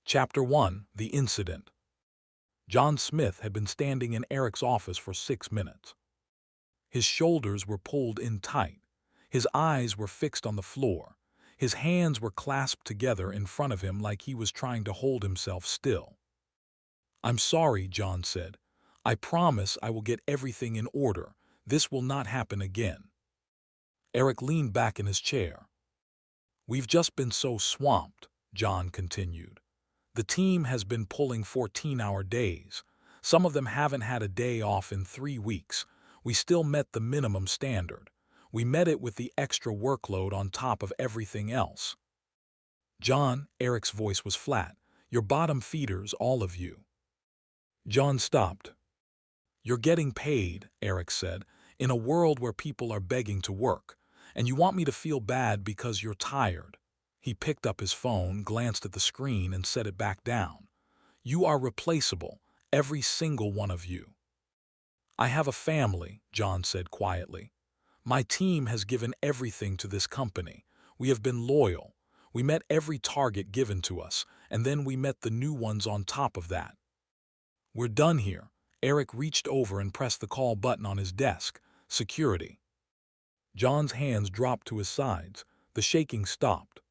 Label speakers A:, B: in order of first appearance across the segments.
A: Chapter 1: The Incident. John Smith had been standing in Erick's office for 6 minutes. His shoulders were pulled in tight. His eyes were fixed on the floor. His hands were clasped together in front of him like he was trying to hold himself still. "I'm sorry," John said. "I promise I will get everything in order. This will not happen again." Erick leaned back in his chair. "We've just been so swamped," John continued. "The team has been pulling 14-hour days. Some of them haven't had a day off in 3 weeks. We still met the minimum standard. We met it with the extra workload on top of everything else." "John," Erick's voice was flat, "you're bottom feeders, all of you." John stopped. "You're getting paid," Erick said, "in a world where people are begging to work. And you want me to feel bad because you're tired." He picked up his phone, glanced at the screen, and set it back down. "You are replaceable, every single one of you." "I have a family," John said quietly. "My team has given everything to this company. We have been loyal. We met every target given to us, and then we met the new ones on top of that. We're done here." Erick reached over and pressed the call button on his desk. "Security." John's hands dropped to his sides. The shaking stopped.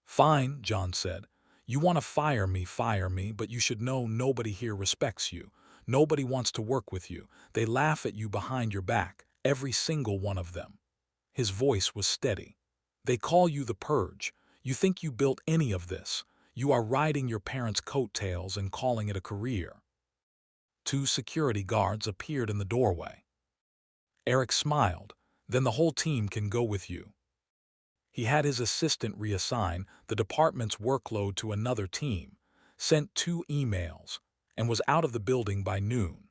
A: "Fine," John said. "You want to fire me, but you should know nobody here respects you. Nobody wants to work with you. They laugh at you behind your back, every single one of them." His voice was steady. "They call you the Purge. You think you built any of this. You are riding your parents' coattails and calling it a career." 2 security guards appeared in the doorway. Erick smiled. "Then the whole team can go with you." He had his assistant reassign the department's workload to another team, sent 2 emails, and was out of the building by noon.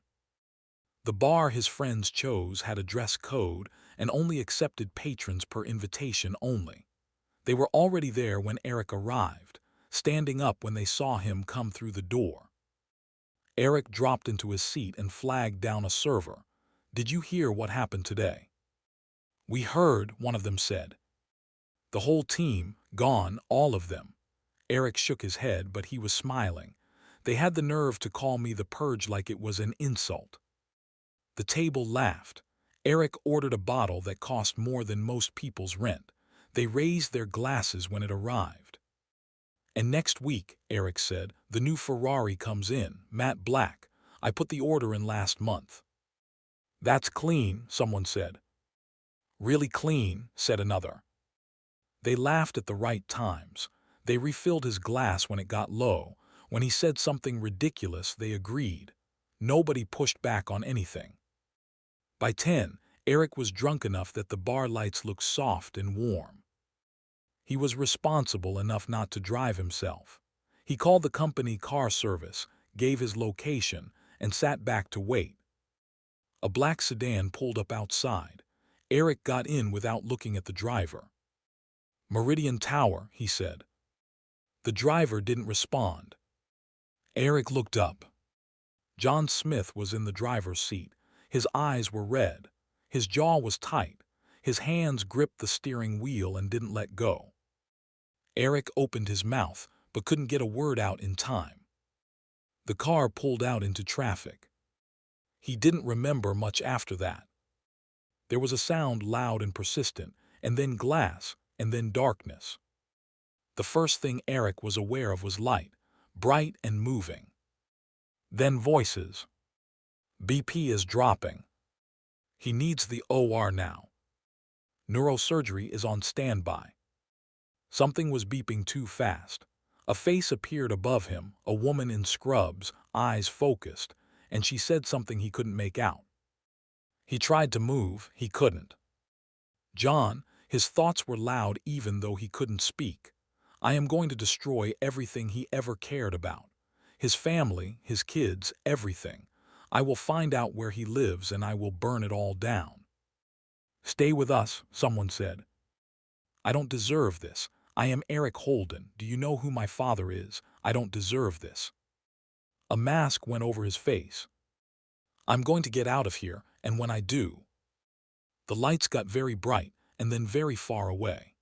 A: The bar his friends chose had a dress code and only accepted patrons per invitation only. They were already there when Erick arrived, standing up when they saw him come through the door. Erick dropped into his seat and flagged down a server. "Did you hear what happened today?" "We heard," one of them said. "The whole team, gone, all of them." Erick shook his head, but he was smiling. "They had the nerve to call me the Purge like it was an insult." The table laughed. Erick ordered a bottle that cost more than most people's rent. They raised their glasses when it arrived. "And next week," Erick said, "the new Ferrari comes in, matte black. I put the order in last month." "That's clean," someone said. "Really clean," said another. They laughed at the right times. They refilled his glass when it got low. When he said something ridiculous, they agreed. Nobody pushed back on anything. By 10, Erick was drunk enough that the bar lights looked soft and warm. He was responsible enough not to drive himself. He called the company car service, gave his location, and sat back to wait. A black sedan pulled up outside. Erick got in without looking at the driver. "Meridian Tower," he said. The driver didn't respond. Erick looked up. John Smith was in the driver's seat. His eyes were red. His jaw was tight. His hands gripped the steering wheel and didn't let go. Erick opened his mouth, but couldn't get a word out in time. The car pulled out into traffic. He didn't remember much after that. There was a sound loud and persistent, and then glass, and then darkness. The first thing Erick was aware of was light, bright and moving. Then voices. "BP is dropping. He needs the OR now. Neurosurgery is on standby." Something was beeping too fast. A face appeared above him, a woman in scrubs, eyes focused, and she said something he couldn't make out. He tried to move, he couldn't. John, his thoughts were loud even though he couldn't speak. "I am going to destroy everything he ever cared about. His family, his kids, everything. I will find out where he lives and I will burn it all down." "Stay with us," someone said. "I don't deserve this. I am Erick Holden. Do you know who my father is? I don't deserve this." A mask went over his face. "I'm going to get out of here, and when I do..." The lights got very bright, and then very far away.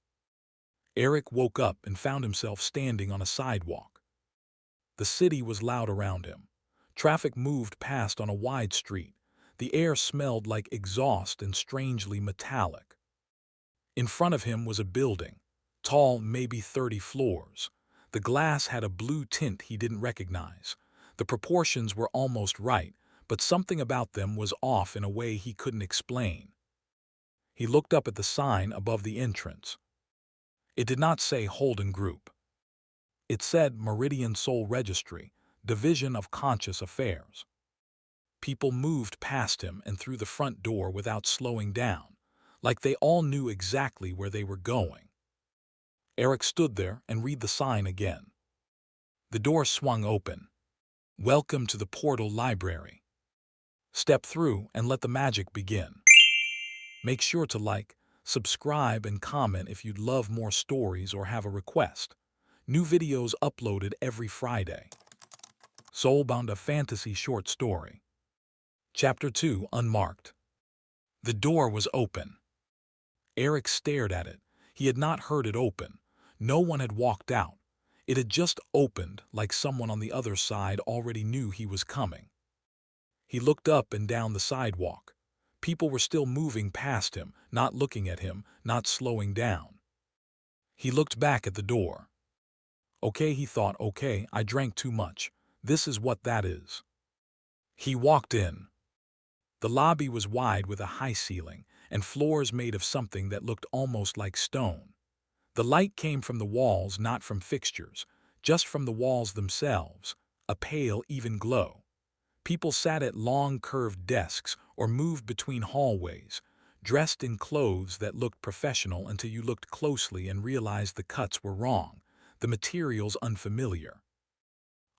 A: Erick woke up and found himself standing on a sidewalk. The city was loud around him. Traffic moved past on a wide street. The air smelled like exhaust and strangely metallic. In front of him was a building, tall, maybe 30 floors. The glass had a blue tint he didn't recognize. The proportions were almost right, but something about them was off in a way he couldn't explain. He looked up at the sign above the entrance. It did not say Holden Group. It said Meridian Soul Registry, Division of Conscious Affairs. People moved past him and through the front door without slowing down, like they all knew exactly where they were going. Erick stood there and read the sign again. The door swung open. Welcome to the Portal Library. Step through and let the magic begin. Make sure to like, subscribe, and comment if you'd love more stories or have a request. New videos uploaded every Friday. Soulbound, a fantasy short story. Chapter 2, Unmarked. The door was open. Erick stared at it. He had not heard it open. No one had walked out. It had just opened, like someone on the other side already knew he was coming. He looked up and down the sidewalk. People were still moving past him, not looking at him, not slowing down. He looked back at the door. Okay, he thought, okay, I drank too much. This is what that is. He walked in. The lobby was wide with a high ceiling and floors made of something that looked almost like stone. The light came from the walls, not from fixtures, just from the walls themselves, a pale, even glow. People sat at long, curved desks or moved between hallways, dressed in clothes that looked professional until you looked closely and realized the cuts were wrong, the materials unfamiliar.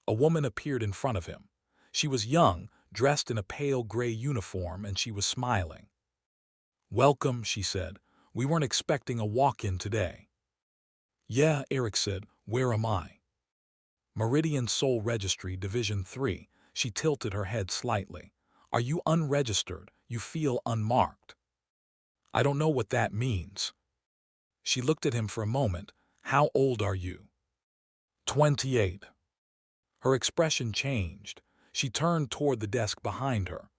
A: A woman appeared in front of him. She was young, dressed in a pale gray uniform, and she was smiling. "Welcome," she said. "We weren't expecting a walk-in today." "Yeah," Erick said. "Where am I?" "Meridian Soul Registry, Division 3. She tilted her head slightly. "Are you unregistered? You feel unmarked." "I don't know what that means." She looked at him for a moment. "How old are you?" 28. Her expression changed. She turned toward the desk behind her.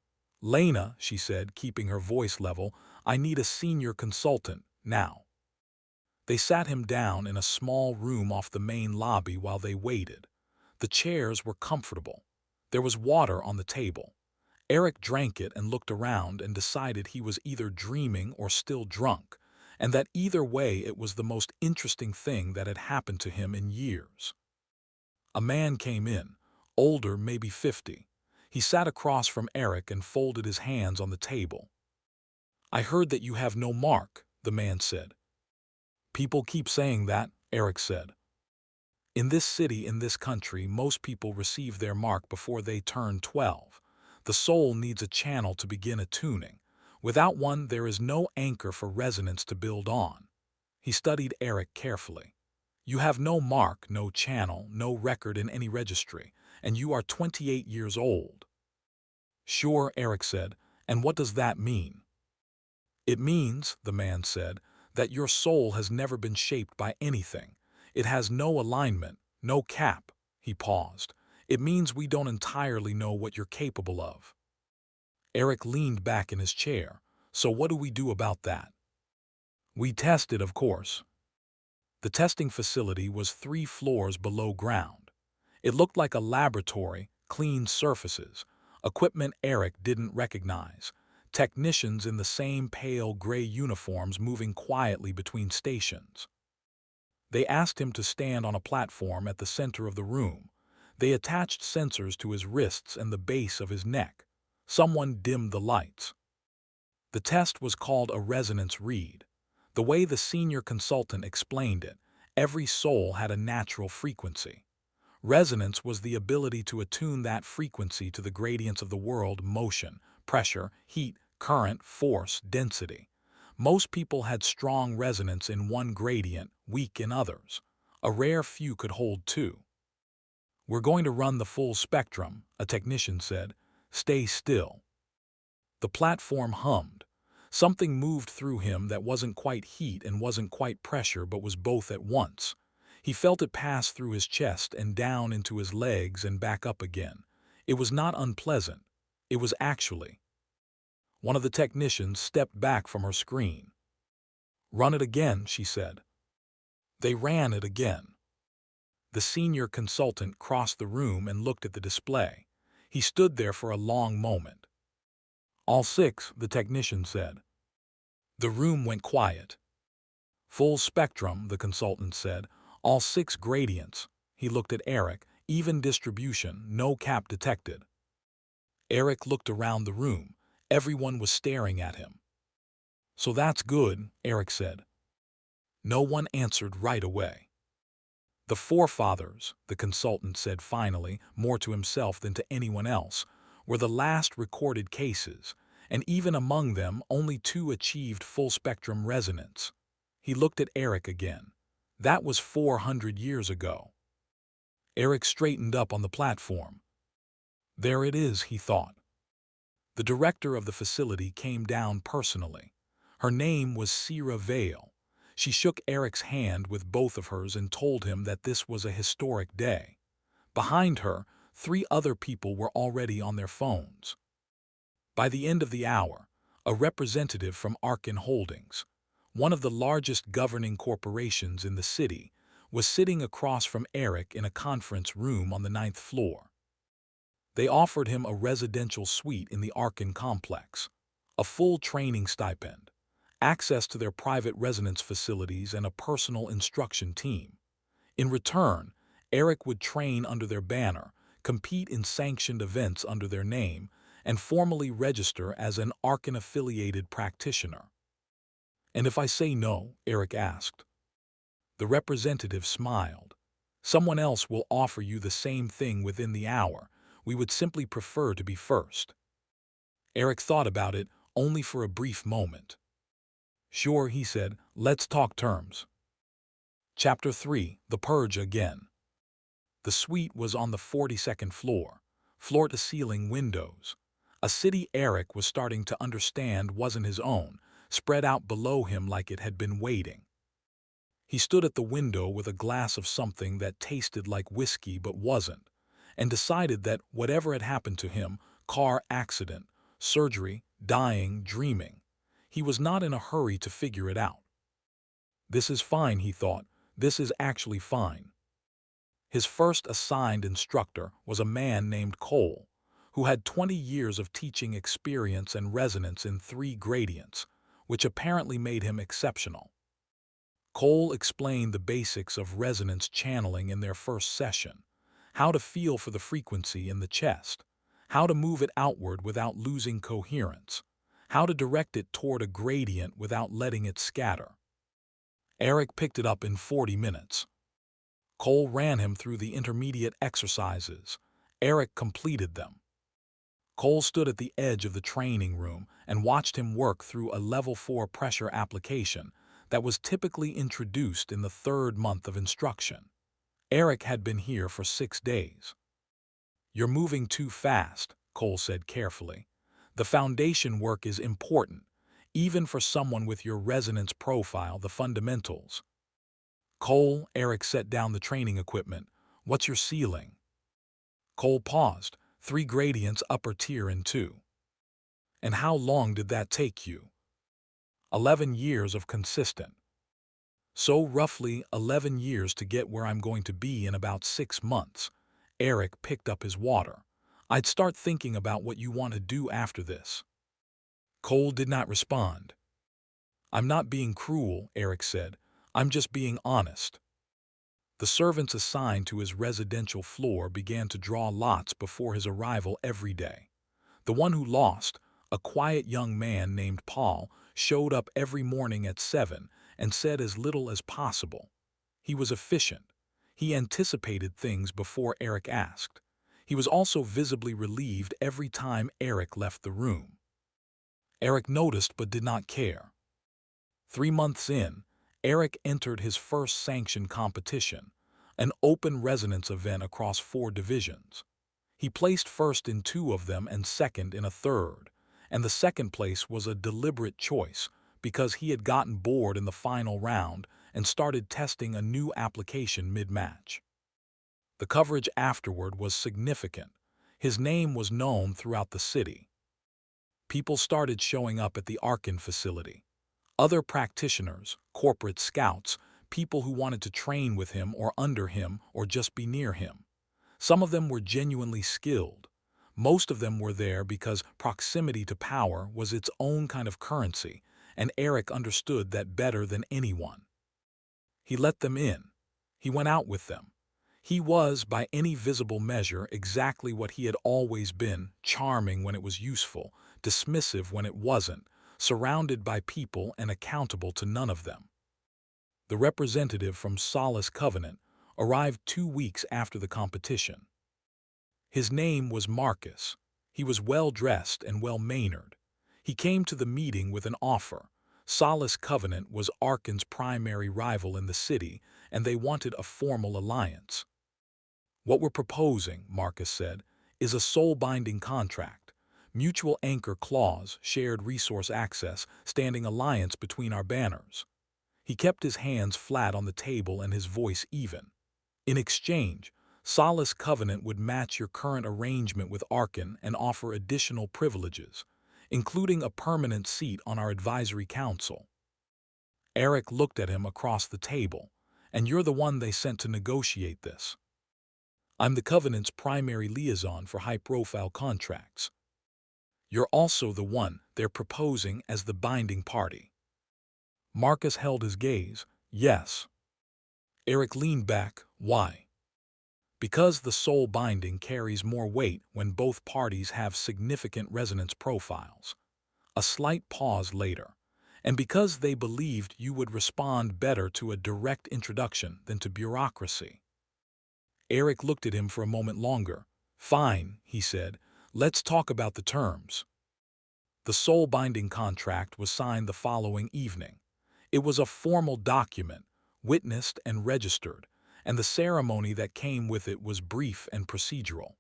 A: "Lena," she said, keeping her voice level, "I need a senior consultant, now." They sat him down in a small room off the main lobby while they waited. The chairs were comfortable. There was water on the table. Erick drank it and looked around and decided he was either dreaming or still drunk, and that either way it was the most interesting thing that had happened to him in years. A man came in, older, maybe 50. He sat across from Erick and folded his hands on the table. "I heard that you have no mark," the man said. "People keep saying that," Erick said. "In this city, in this country, most people receive their mark before they turn 12. The soul needs a channel to begin attuning. Without one, there is no anchor for resonance to build on." He studied Erick carefully. "You have no mark, no channel, no record in any registry, and you are 28 years old." "Sure," Erick said. "And what does that mean?" "It means," the man said, "that your soul has never been shaped by anything. It has no alignment, no cap." He paused. "It means we don't entirely know what you're capable of." Erick leaned back in his chair. "So what do we do about that?" "We test it, of course." The testing facility was 3 floors below ground. It looked like a laboratory, clean surfaces, equipment Erick didn't recognize, technicians in the same pale gray uniforms moving quietly between stations. They asked him to stand on a platform at the center of the room. They attached sensors to his wrists and the base of his neck. Someone dimmed the lights. The test was called a resonance read. The way the senior consultant explained it, every soul had a natural frequency. Resonance was the ability to attune that frequency to the gradients of the world: motion, pressure, heat, current, force, density. Most people had strong resonance in one gradient, weak in others. A rare few could hold 2. "We're going to run the full spectrum," a technician said. "Stay still." The platform hummed. Something moved through him that wasn't quite heat and wasn't quite pressure, but was both at once. He felt it pass through his chest and down into his legs and back up again. It was not unpleasant. It was actually. One of the technicians stepped back from her screen. "Run it again," she said. They ran it again. The senior consultant crossed the room and looked at the display. He stood there for a long moment. "All 6, the technician said. The room went quiet. "Full spectrum," the consultant said. "All 6 gradients." He looked at Erick. "Even distribution, no cap detected." Erick looked around the room. Everyone was staring at him. "So that's good," Erick said. No one answered right away. "The forefathers," the consultant said finally, more to himself than to anyone else, "were the last recorded cases, and even among them only 2 achieved full-spectrum resonance." He looked at Erick again. "That was 400 years ago." Erick straightened up on the platform. "There it is," he thought. The director of the facility came down personally. Her name was Sierra Vale. She shook Erick's hand with both of hers and told him that this was a historic day. Behind her, 3 other people were already on their phones. By the end of the hour, a representative from Erick Holdings, one of the largest governing corporations in the city, was sitting across from Erick in a conference room on the 9th floor. They offered him a residential suite in the Erick complex, a full training stipend, access to their private residence facilities, and a personal instruction team. In return, Erick would train under their banner, compete in sanctioned events under their name, and formally register as an Erick-affiliated practitioner. "And if I say no?" Erick asked. The representative smiled. "Someone else will offer you the same thing within the hour. We would simply prefer to be first." Erick thought about it only for a brief moment. "Sure," he said, "let's talk terms." Chapter 3: The Purge Again. The suite was on the 42nd floor, floor-to-ceiling windows. A city Erick was starting to understand wasn't his own, spread out below him like it had been waiting. He stood at the window with a glass of something that tasted like whiskey but wasn't, and decided that whatever had happened to him, car accident, surgery, dying, dreaming, he was not in a hurry to figure it out. "This is fine," he thought. "This is actually fine." His first assigned instructor was a man named Cole, who had 20 years of teaching experience and resonance in 3 gradients, which apparently made him exceptional. Cole explained the basics of resonance channeling in their first session: how to feel for the frequency in the chest, how to move it outward without losing coherence, how to direct it toward a gradient without letting it scatter. Erick picked it up in 40 minutes. Cole ran him through the intermediate exercises. Erick completed them. Cole stood at the edge of the training room and watched him work through a level 4 pressure application that was typically introduced in the 3rd month of instruction. Erick had been here for 6 days. "You're moving too fast," Cole said carefully. "The foundation work is important, even for someone with your resonance profile, the fundamentals." "Cole," Erick set down the training equipment, "what's your ceiling?" Cole paused. 3 gradients, upper tier and 2. "And how long did that take you?" 11 years of consistent. "So roughly 11 years to get where I'm going to be in about 6 months. Erick picked up his water. "I'd start thinking about what you want to do after this." Cole did not respond. "I'm not being cruel," Erick said. "I'm just being honest." The servants assigned to his residential floor began to draw lots before his arrival every day. The one who lost, a quiet young man named Paul, showed up every morning at 7 and said as little as possible. He was efficient. He anticipated things before Erick asked. He was also visibly relieved every time Erick left the room. Erick noticed but did not care. 3 months in, Erick entered his first sanctioned competition, an open resonance event across 4 divisions. He placed first in 2 of them and second in a third, and the second place was a deliberate choice because he had gotten bored in the final round and started testing a new application mid-match. The coverage afterward was significant. His name was known throughout the city. People started showing up at the Arkin facility. Other practitioners, corporate scouts, people who wanted to train with him or under him or just be near him. Some of them were genuinely skilled. Most of them were there because proximity to power was its own kind of currency, and Erick understood that better than anyone. He let them in. He went out with them. He was, by any visible measure, exactly what he had always been: charming when it was useful, dismissive when it wasn't, surrounded by people and accountable to none of them. The representative from Solace Covenant arrived 2 weeks after the competition. His name was Marcus. He was well-dressed and well-mannered. He came to the meeting with an offer. Solace Covenant was Arkin's primary rival in the city, and they wanted a formal alliance. "What we're proposing," Marcus said, "is a soul-binding contract. Mutual anchor clause, shared resource access, standing alliance between our banners." He kept his hands flat on the table and his voice even. "In exchange, Solace Covenant would match your current arrangement with Arkin and offer additional privileges, including a permanent seat on our advisory council." Erick looked at him across the table. "And you're the one they sent to negotiate this." "I'm the Covenant's primary liaison for high-profile contracts." "You're also the one they're proposing as the binding party." Marcus held his gaze. "Yes." Erick leaned back. "Why?" "Because the soul binding carries more weight when both parties have significant resonance profiles." A slight pause later. "And because they believed you would respond better to a direct introduction than to bureaucracy." Erick looked at him for a moment longer. "Fine," he said. "Let's talk about the terms." The soul-binding contract was signed the following evening. It was a formal document, witnessed and registered, and the ceremony that came with it was brief and procedural.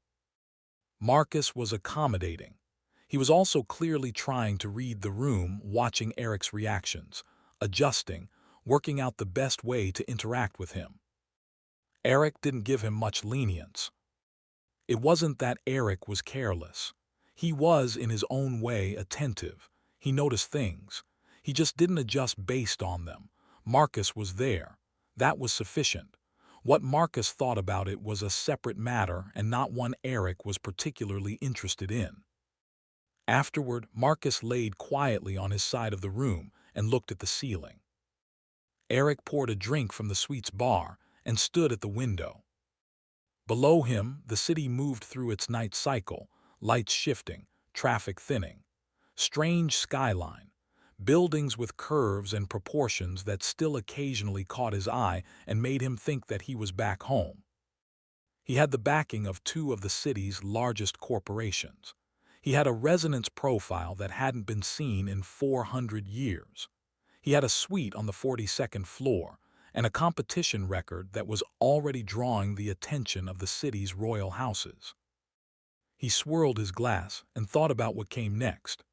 A: Marcus was accommodating. He was also clearly trying to read the room, watching Erick's reactions, adjusting, working out the best way to interact with him. Erick didn't give him much lenience. It wasn't that Erick was careless. He was, in his own way, attentive. He noticed things. He just didn't adjust based on them. Marcus was there. That was sufficient. What Marcus thought about it was a separate matter and not one Erick was particularly interested in. Afterward, Marcus laid quietly on his side of the room and looked at the ceiling. Erick poured a drink from the suite's bar and stood at the window. Below him, the city moved through its night cycle, lights shifting, traffic thinning. Strange skyline, buildings with curves and proportions that still occasionally caught his eye and made him think that he was back home. He had the backing of 2 of the city's largest corporations. He had a resonance profile that hadn't been seen in 400 years. He had a suite on the 42nd floor, and a competition record that was already drawing the attention of the city's royal houses. He swirled his glass and thought about what came next.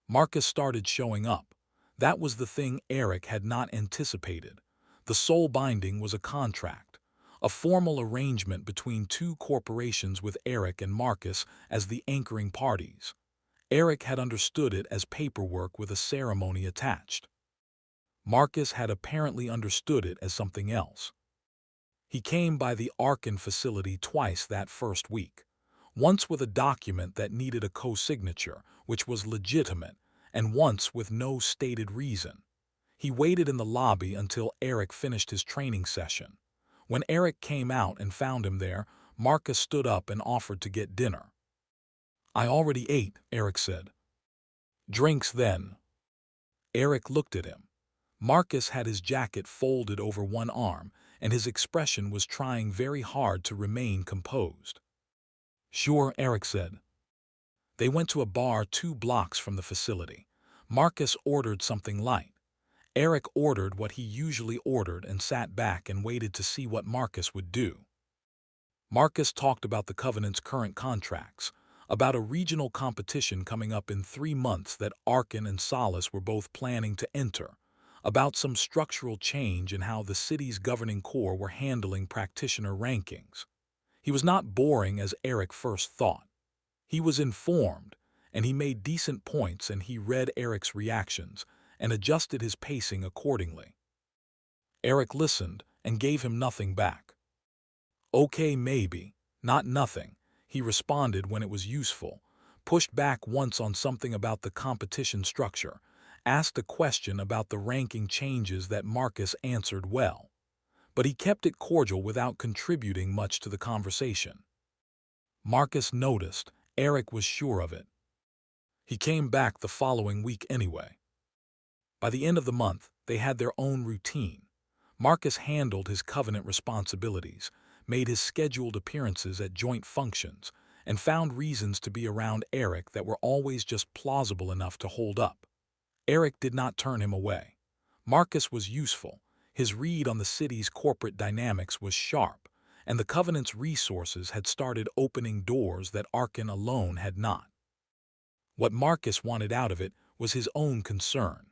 A: Marcus started showing up. That was the thing Erick had not anticipated. The soul binding was a contract, a formal arrangement between 2 corporations with Erick and Marcus as the anchoring parties. Erick had understood it as paperwork with a ceremony attached. Marcus had apparently understood it as something else. He came by the Arkin facility twice that first week. Once with a document that needed a co-signature, which was legitimate, and once with no stated reason. He waited in the lobby until Erick finished his training session. When Erick came out and found him there, Marcus stood up and offered to get dinner. "I already ate," Erick said. "Drinks then." Erick looked at him. Marcus had his jacket folded over one arm, and his expression was trying very hard to remain composed. "Sure," Erick said. They went to a bar 2 blocks from the facility. Marcus ordered something light. Erick ordered what he usually ordered and sat back and waited to see what Marcus would do. Marcus talked about the Covenant's current contracts, about a regional competition coming up in 3 months that Arkin and Solace were both planning to enter, about some structural change in how the city's governing core were handling practitioner rankings. He was not boring as Erick first thought. He was informed, and he made decent points, and he read Erick's reactions and adjusted his pacing accordingly. Erick listened and gave him nothing back. Okay, maybe, not nothing, he responded when it was useful, pushed back once on something about the competition structure, asked a question about the ranking changes that Marcus answered well. But he kept it cordial without contributing much to the conversation. Marcus noticed. Erick was sure of it. He came back the following week anyway. By the end of the month, they had their own routine. Marcus handled his covenant responsibilities, made his scheduled appearances at joint functions, and found reasons to be around Erick that were always just plausible enough to hold up. Erick did not turn him away. Marcus was useful. His read on the city's corporate dynamics was sharp, and the Covenant's resources had started opening doors that Arkan alone had not. What Marcus wanted out of it was his own concern.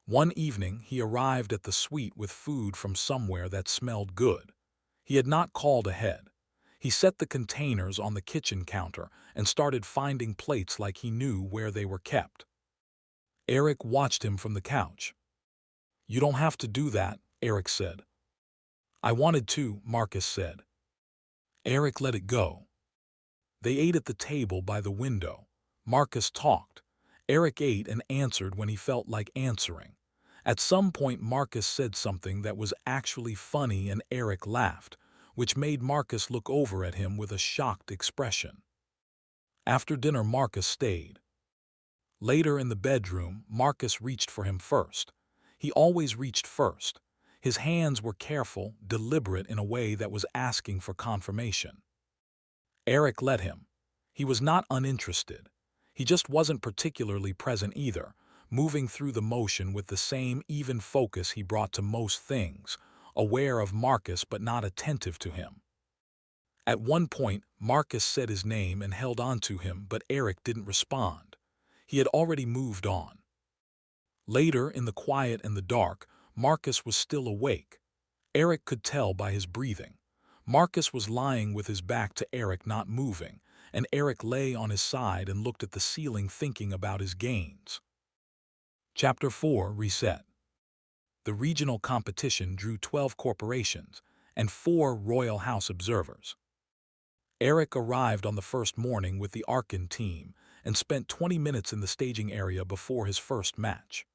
A: One evening he arrived at the suite with food from somewhere that smelled good. He had not called ahead. He set the containers on the kitchen counter and started finding plates like he knew where they were kept. Erick watched him from the couch. "You don't have to do that," Erick said. "I wanted to," Marcus said. Erick let it go. They ate at the table by the window. Marcus talked. Erick ate and answered when he felt like answering. At some point Marcus said something that was actually funny and Erick laughed, which made Marcus look over at him with a shocked expression. After dinner Marcus stayed. Later in the bedroom, Marcus reached for him first. He always reached first. His hands were careful, deliberate in a way that was asking for confirmation. Erick let him. He was not uninterested. He just wasn't particularly present either, moving through the motion with the same even focus he brought to most things, aware of Marcus but not attentive to him. At one point, Marcus said his name and held on to him, but Erick didn't respond. He had already moved on. Later, in the quiet and the dark, Marcus was still awake. Erick could tell by his breathing. Marcus was lying with his back to Erick, not moving, and Erick lay on his side and looked at the ceiling thinking about his gains. Chapter 4 Reset. The regional competition drew 12 corporations and 4 Royal House observers. Erick arrived on the first morning with the Arkan team and spent 20 minutes in the staging area before his first match.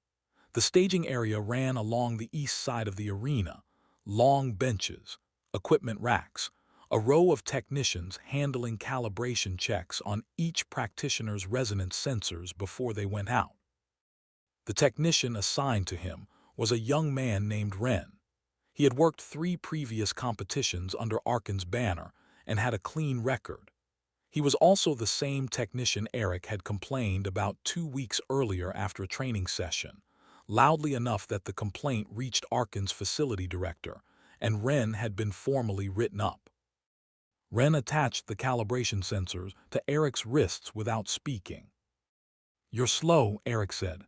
A: The staging area ran along the east side of the arena, long benches, equipment racks, a row of technicians handling calibration checks on each practitioner's resonance sensors before they went out. The technician assigned to him was a young man named Ren. He had worked 3 previous competitions under Arkan's banner and had a clean record. He was also the same technician Erick had complained about 2 weeks earlier after a training session, loudly enough that the complaint reached Arkan's facility director, and Ren had been formally written up. Ren attached the calibration sensors to Erick's wrists without speaking. "You're slow," Erick said.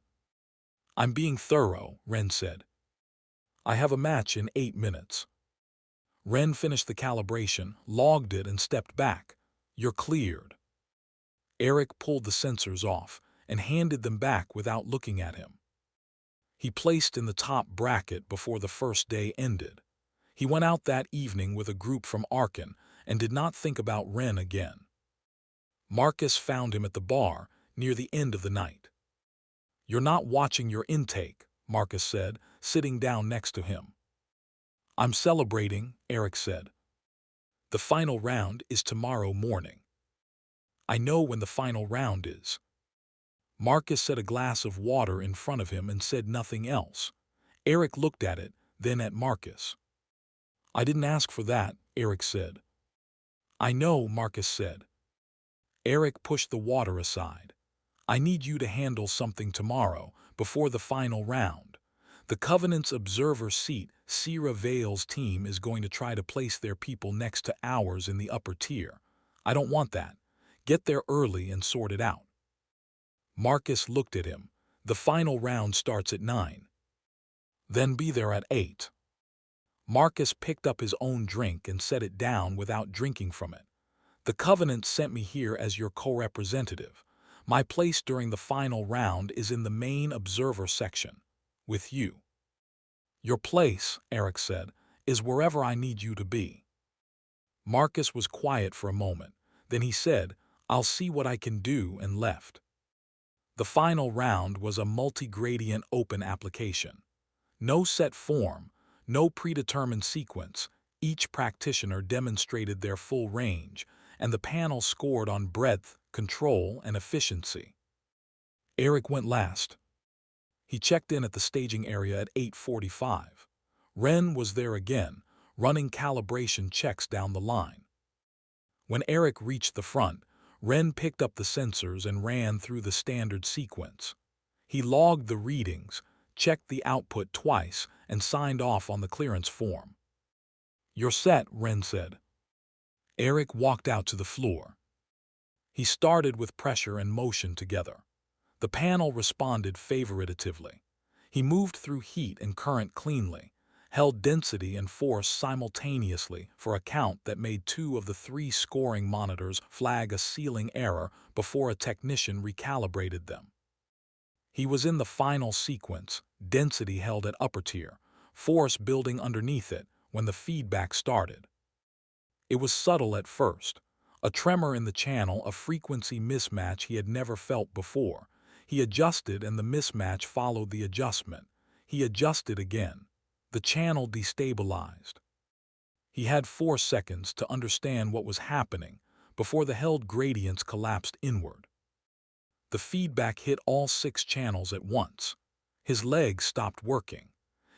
A: "I'm being thorough," Ren said. "I have a match in 8 minutes." Ren finished the calibration, logged it, and stepped back. "You're cleared." Erick pulled the sensors off and handed them back without looking at him. He placed in the top bracket before the first day ended. He went out that evening with a group from Arkan and did not think about Ren again. Marcus found him at the bar near the end of the night. "You're not watching your intake," Marcus said, sitting down next to him. "I'm celebrating," Erick said. "The final round is tomorrow morning." "I know when the final round is." Marcus set a glass of water in front of him and said nothing else. Erick looked at it, then at Marcus. "I didn't ask for that," Erick said. "I know," Marcus said. Erick pushed the water aside. "I need you to handle something tomorrow, before the final round. The Covenant's observer seat, Sierra Vale's team is going to try to place their people next to ours in the upper tier. I don't want that. Get there early and sort it out." Marcus looked at him. "The final round starts at 9. Then be there at 8. Marcus picked up his own drink and set it down without drinking from it. The Covenant sent me here as your co-representative. My place during the final round is in the main observer section, with you. Your place, Erick said, is wherever I need you to be. Marcus was quiet for a moment. Then he said, I'll see what I can do, and left. The final round was a multi-gradient open application. No set form, no predetermined sequence. Each practitioner demonstrated their full range, and the panel scored on breadth, control, and efficiency. Erick went last. He checked in at the staging area at 8:45. Ren was there again, running calibration checks down the line. When Erick reached the front, Ren picked up the sensors and ran through the standard sequence. He logged the readings, checked the output twice, and signed off on the clearance form. You're set, Ren said. Erick walked out to the floor. He started with pressure and motion together. The panel responded favoritatively. He moved through heat and current cleanly, held density and force simultaneously for a count that made 2 of the 3 scoring monitors flag a ceiling error before a technician recalibrated them. He was in the final sequence, density held at upper tier, force building underneath it when the feedback started. It was subtle at first, a tremor in the channel, a frequency mismatch he had never felt before. He adjusted and the mismatch followed the adjustment. He adjusted again. The channel destabilized. He had 4 seconds to understand what was happening before the held gradients collapsed inward. The feedback hit all 6 channels at once. His legs stopped working.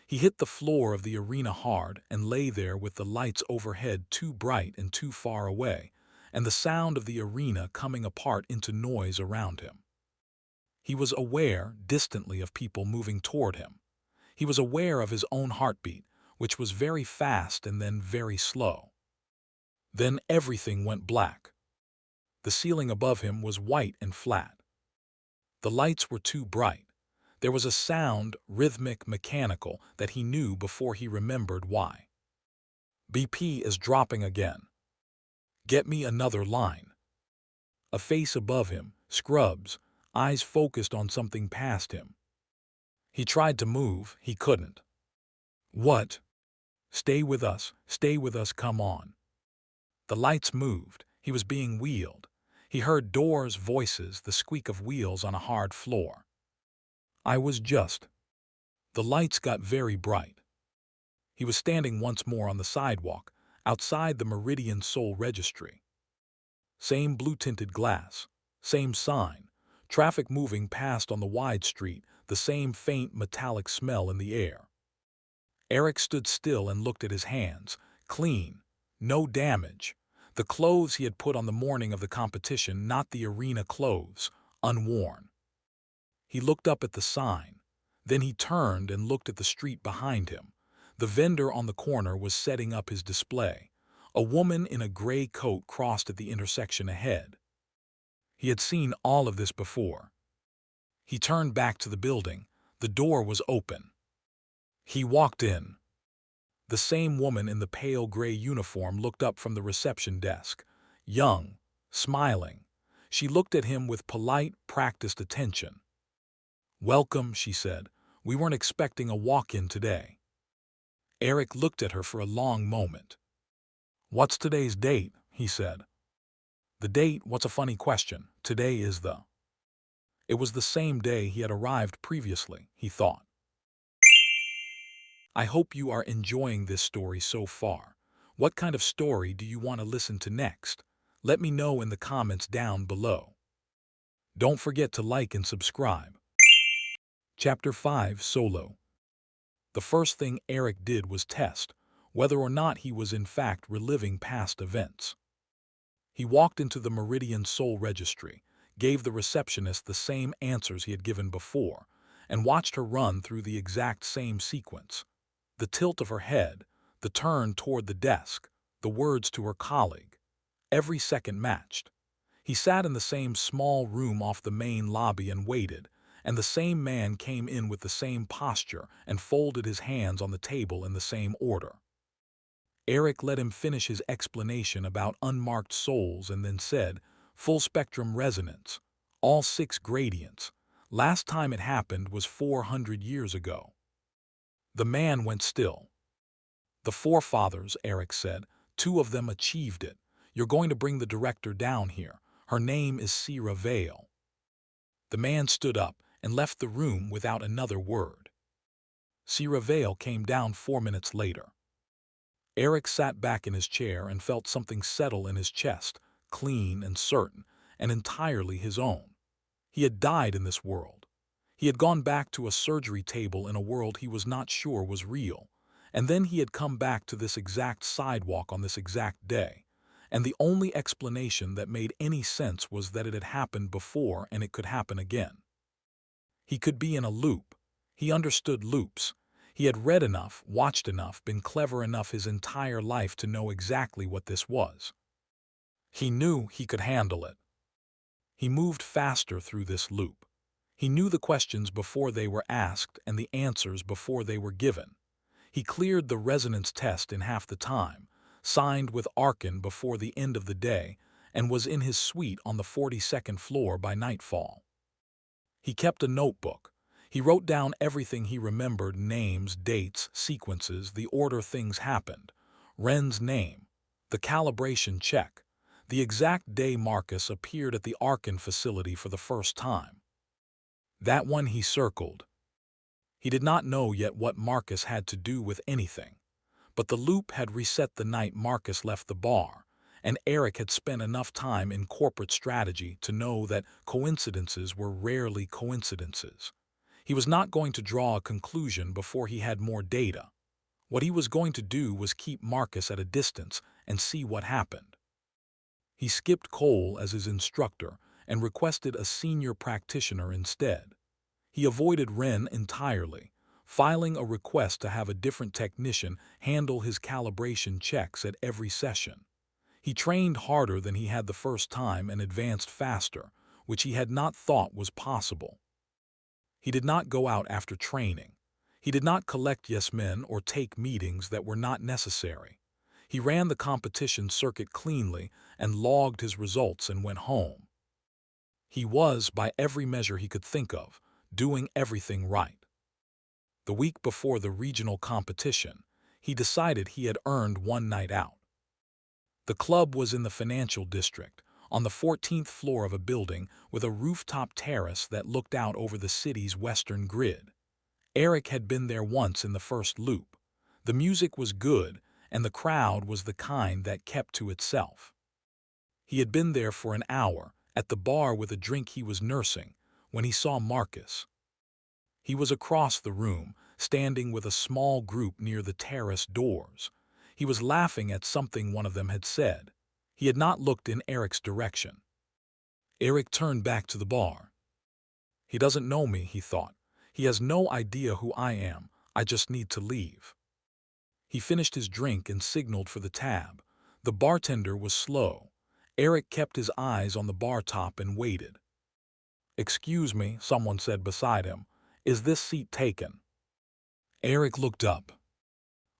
A: He hit the floor of the arena hard and lay there with the lights overhead too bright and too far away, and the sound of the arena coming apart into noise around him. He was aware, distantly, of people moving toward him. He was aware of his own heartbeat, which was very fast and then very slow. Then everything went black. The ceiling above him was white and flat. The lights were too bright. There was a sound, rhythmic, mechanical, that he knew before he remembered why. BP is dropping again. Get me another line. A face above him, Scrubs, eyes focused on something past him. He tried to move, he couldn't. What? Stay with us, come on. The lights moved, he was being wheeled. He heard doors, voices, the squeak of wheels on a hard floor. I was just. The lights got very bright. He was standing once more on the sidewalk, outside the Meridian Soul Registry. Same blue-tinted glass, same sign, traffic moving past on the wide street, the same faint metallic smell in the air. Erick stood still and looked at his hands, clean, no damage. The clothes he had put on the morning of the competition, not the arena clothes, unworn. He looked up at the sign. Then he turned and looked at the street behind him. The vendor on the corner was setting up his display. A woman in a gray coat crossed at the intersection ahead. He had seen all of this before. He turned back to the building. The door was open. He walked in. The same woman in the pale gray uniform looked up from the reception desk. Young, smiling. She looked at him with polite, practiced attention. Welcome, she said. We weren't expecting a walk-in today. Erick looked at her for a long moment. What's today's date? He said. The date? What's a funny question? Today is the... It was the same day he had arrived previously, he thought. I hope you are enjoying this story so far. What kind of story do you want to listen to next? Let me know in the comments down below. Don't forget to like and subscribe. Chapter 5, Solo. The first thing Erick did was test whether or not he was in fact reliving past events. He walked into the Meridian Soul Registry, gave the receptionist the same answers he had given before, and watched her run through the exact same sequence. The tilt of her head, the turn toward the desk, the words to her colleague. Every second matched. He sat in the same small room off the main lobby and waited, and the same man came in with the same posture and folded his hands on the table in the same order. Erick let him finish his explanation about unmarked souls and then said, "Full-spectrum resonance. All 6 gradients. Last time it happened was 400 years ago." The man went still. "The forefathers," Erick said. "2 of them achieved it. You're going to bring the director down here. Her name is Sierra Vale." The man stood up and left the room without another word. Sierra Vale came down 4 minutes later. Erick sat back in his chair and felt something settle in his chest, clean and certain, and entirely his own. He had died in this world. He had gone back to a surgery table in a world he was not sure was real, and then he had come back to this exact sidewalk on this exact day, and the only explanation that made any sense was that it had happened before and it could happen again. He could be in a loop. He understood loops. He had read enough, watched enough, been clever enough his entire life to know exactly what this was. He knew he could handle it. He moved faster through this loop. He knew the questions before they were asked and the answers before they were given. He cleared the resonance test in half the time, signed with Arkin before the end of the day, and was in his suite on the 42nd floor by nightfall. He kept a notebook. He wrote down everything he remembered: names, dates, sequences, the order things happened, Ren's name, the calibration check, the exact day Marcus appeared at the Arkin facility for the first time. That one he circled. He did not know yet what Marcus had to do with anything, but the loop had reset the night Marcus left the bar, and Erick had spent enough time in corporate strategy to know that coincidences were rarely coincidences. He was not going to draw a conclusion before he had more data. What he was going to do was keep Marcus at a distance and see what happened. He skipped Cole as his instructor and requested a senior practitioner instead. He avoided Ren entirely, filing a request to have a different technician handle his calibration checks at every session. He trained harder than he had the first time and advanced faster, which he had not thought was possible. He did not go out after training. He did not collect yes men or take meetings that were not necessary. He ran the competition circuit cleanly and logged his results and went home. He was, by every measure he could think of, doing everything right. The week before the regional competition, he decided he had earned one night out. The club was in the financial district, on the 14th floor of a building with a rooftop terrace that looked out over the city's western grid. Erick had been there once in the first loop. The music was good, and the crowd was the kind that kept to itself. He had been there for an hour, at the bar with a drink he was nursing, when he saw Marcus. He was across the room, standing with a small group near the terrace doors. He was laughing at something one of them had said. He had not looked in Erick's direction. Erick turned back to the bar. He doesn't know me, he thought. He has no idea who I am. I just need to leave. He finished his drink and signaled for the tab. The bartender was slow. Erick kept his eyes on the bar top and waited. "Excuse me," someone said beside him. "Is this seat taken?" Erick looked up.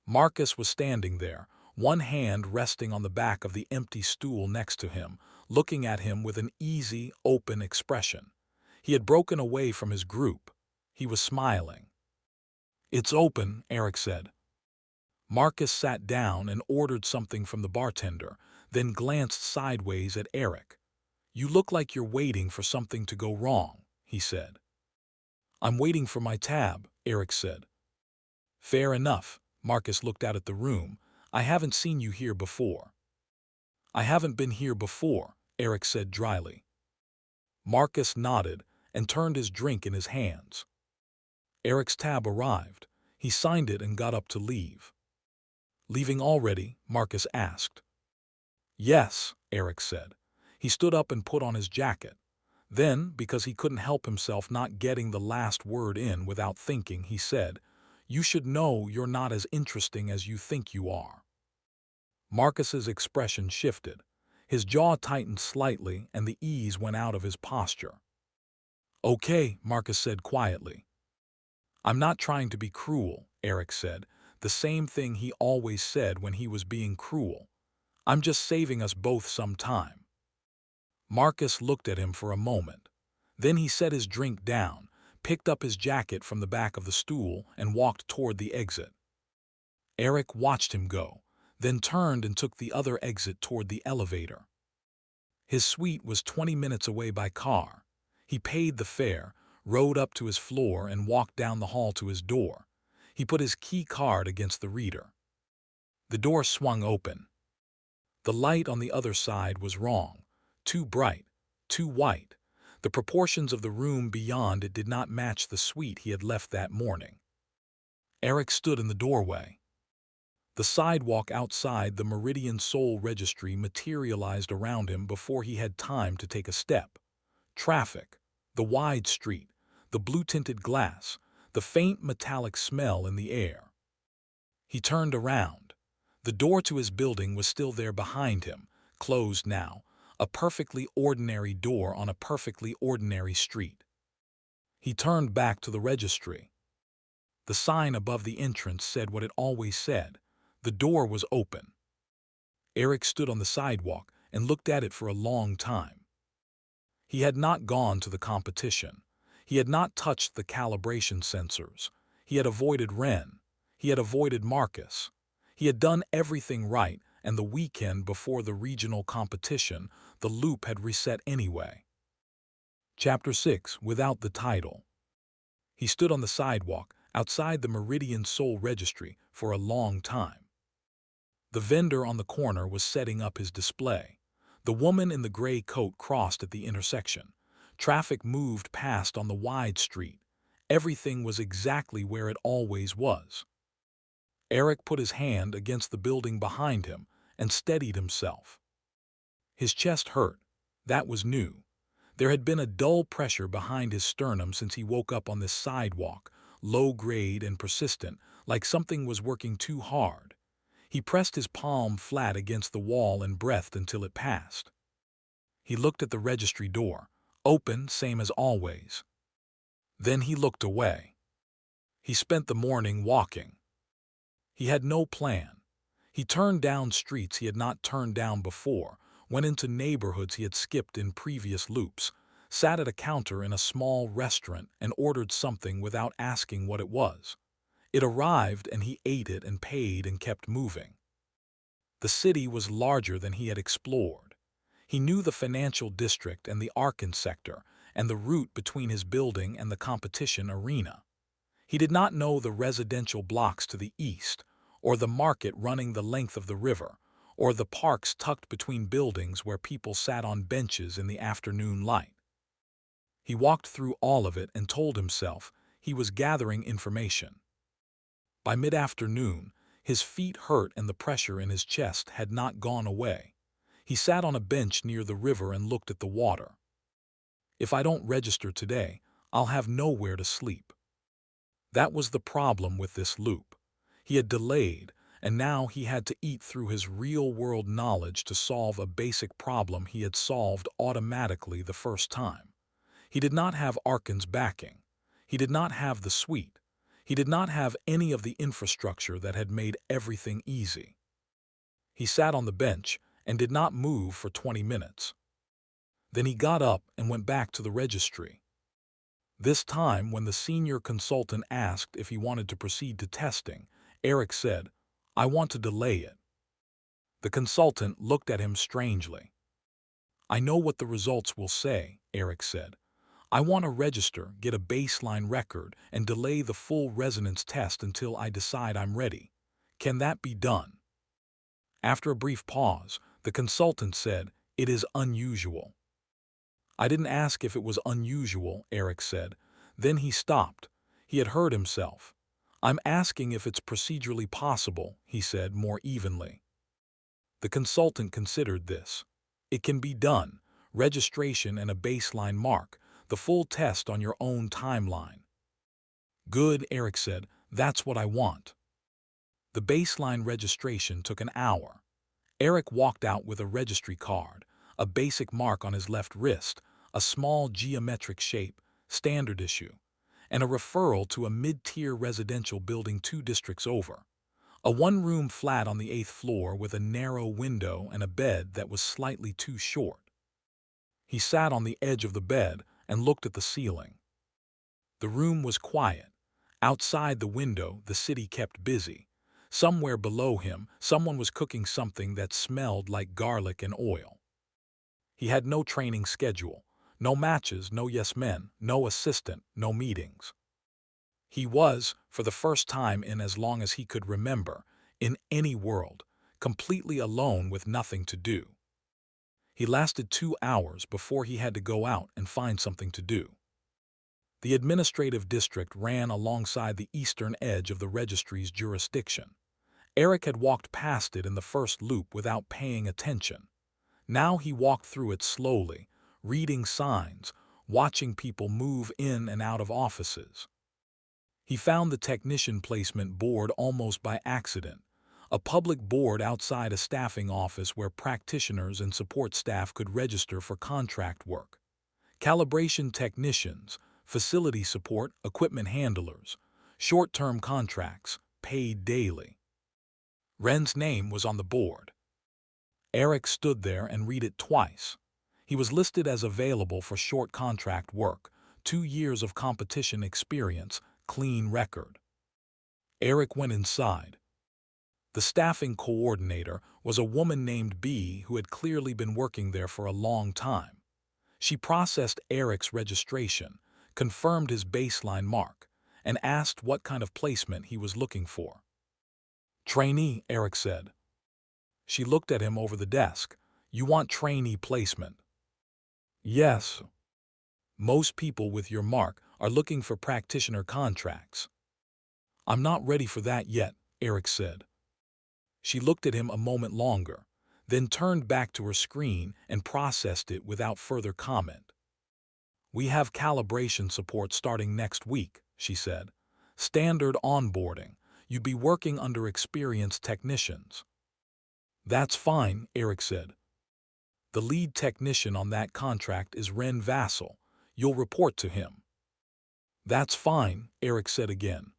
A: Marcus was standing there, one hand resting on the back of the empty stool next to him, looking at him with an easy, open expression. He had broken away from his group. He was smiling. "It's open," Erick said. Marcus sat down and ordered something from the bartender, then glanced sideways at Erick. "You look like you're waiting for something to go wrong," he said. "I'm waiting for my tab," Erick said. "Fair enough." Marcus looked out at the room. "I haven't seen you here before." "I haven't been here before," Erick said dryly. Marcus nodded and turned his drink in his hands. Erick's tab arrived. He signed it and got up to leave. "Leaving already?" Marcus asked. "Yes," Erick said. He stood up and put on his jacket. Then, because he couldn't help himself not getting the last word in without thinking, he said, "You should know you're not as interesting as you think you are." Marcus's expression shifted. His jaw tightened slightly and the ease went out of his posture. Okay, Marcus said quietly. I'm not trying to be cruel, Erick said, the same thing he always said when he was being cruel. I'm just saving us both some time. Marcus looked at him for a moment. Then he set his drink down, picked up his jacket from the back of the stool, and walked toward the exit. Erick watched him go, then turned and took the other exit toward the elevator. His suite was 20 minutes away by car. He paid the fare, rode up to his floor, and walked down the hall to his door. He put his key card against the reader. The door swung open. The light on the other side was wrong. Too bright, too white. The proportions of the room beyond it did not match the suite he had left that morning. Erick stood in the doorway. The sidewalk outside the Meridian Soul Registry materialized around him before he had time to take a step. Traffic, the wide street, the blue-tinted glass, the faint metallic smell in the air. He turned around. The door to his building was still there behind him, closed now, a perfectly ordinary door on a perfectly ordinary street. He turned back to the registry. The sign above the entrance said what it always said. The door was open. Erick stood on the sidewalk and looked at it for a long time. He had not gone to the competition. He had not touched the calibration sensors. He had avoided Ren. He had avoided Marcus. He had done everything right, and the weekend before the regional competition, the loop had reset anyway. Chapter 6, without the title. He stood on the sidewalk outside the Meridian Soul Registry for a long time. The vendor on the corner was setting up his display. The woman in the gray coat crossed at the intersection. Traffic moved past on the wide street. Everything was exactly where it always was. Erick put his hand against the building behind him and steadied himself. His chest hurt. That was new. There had been a dull pressure behind his sternum since he woke up on this sidewalk, low-grade and persistent, like something was working too hard. He pressed his palm flat against the wall and breathed until it passed. He looked at the registry door, open, same as always. Then he looked away. He spent the morning walking. He had no plan. He turned down streets he had not turned down before, went into neighborhoods he had skipped in previous loops, sat at a counter in a small restaurant and ordered something without asking what it was. It arrived and he ate it and paid and kept moving. The city was larger than he had explored. He knew the financial district and the Arkan sector and the route between his building and the competition arena. He did not know the residential blocks to the east, or the market running the length of the river, or the parks tucked between buildings where people sat on benches in the afternoon light. He walked through all of it and told himself he was gathering information. By mid-afternoon, his feet hurt and the pressure in his chest had not gone away. He sat on a bench near the river and looked at the water. If I don't register today, I'll have nowhere to sleep. That was the problem with this loop. He had delayed, and now he had to eat through his real-world knowledge to solve a basic problem he had solved automatically the first time. He did not have Arkan's backing. He did not have the suite. He did not have any of the infrastructure that had made everything easy. He sat on the bench and did not move for 20 minutes. Then he got up and went back to the registry. This time, when the senior consultant asked if he wanted to proceed to testing, Erick said, "I want to delay it." The consultant looked at him strangely. "I know what the results will say," Erick said. "I want to register, get a baseline record, and delay the full resonance test until I decide I'm ready. Can that be done?" After a brief pause, the consultant said, "It is unusual." "I didn't ask if it was unusual," Erick said. Then he stopped. He had heard himself. "I'm asking if it's procedurally possible," he said more evenly. The consultant considered this. "It can be done. Registration and a baseline mark. The full test on your own timeline." "Good," Erick said. "That's what I want." The baseline registration took an hour. Erick walked out with a registry card, a basic mark on his left wrist, a small geometric shape, standard issue, and a referral to a mid-tier residential building 2 districts over. A one-room flat on the 8th floor with a narrow window and a bed that was slightly too short. He sat on the edge of the bed and looked at the ceiling. The room was quiet. Outside the window, the city kept busy. Somewhere below him, someone was cooking something that smelled like garlic and oil. He had no training schedule, no matches, no yes men, no assistant, no meetings. He was, for the first time in as long as he could remember, in any world, completely alone with nothing to do. He lasted 2 hours before he had to go out and find something to do. The administrative district ran alongside the eastern edge of the registry's jurisdiction. Erick had walked past it in the first loop without paying attention. Now he walked through it slowly, reading signs, watching people move in and out of offices. He found the technician placement board almost by accident, a public board outside a staffing office where practitioners and support staff could register for contract work. Calibration technicians, facility support, equipment handlers, short-term contracts, paid daily. Ren's name was on the board. Erick stood there and read it twice. He was listed as available for short contract work, 2 years of competition experience, clean record. Erick went inside. The staffing coordinator was a woman named B who had clearly been working there for a long time. She processed Erick's registration, confirmed his baseline mark, and asked what kind of placement he was looking for. "Trainee," Erick said. She looked at him over the desk. "You want trainee placement?" "Yes. Most people with your mark are looking for practitioner contracts." "I'm not ready for that yet," Erick said. She looked at him a moment longer, then turned back to her screen and processed it without further comment. "We have calibration support starting next week," she said. "Standard onboarding. You'd be working under experienced technicians." "That's fine," Erick said. "The lead technician on that contract is Ren Vassell. You'll report to him." "That's fine," Erick said again.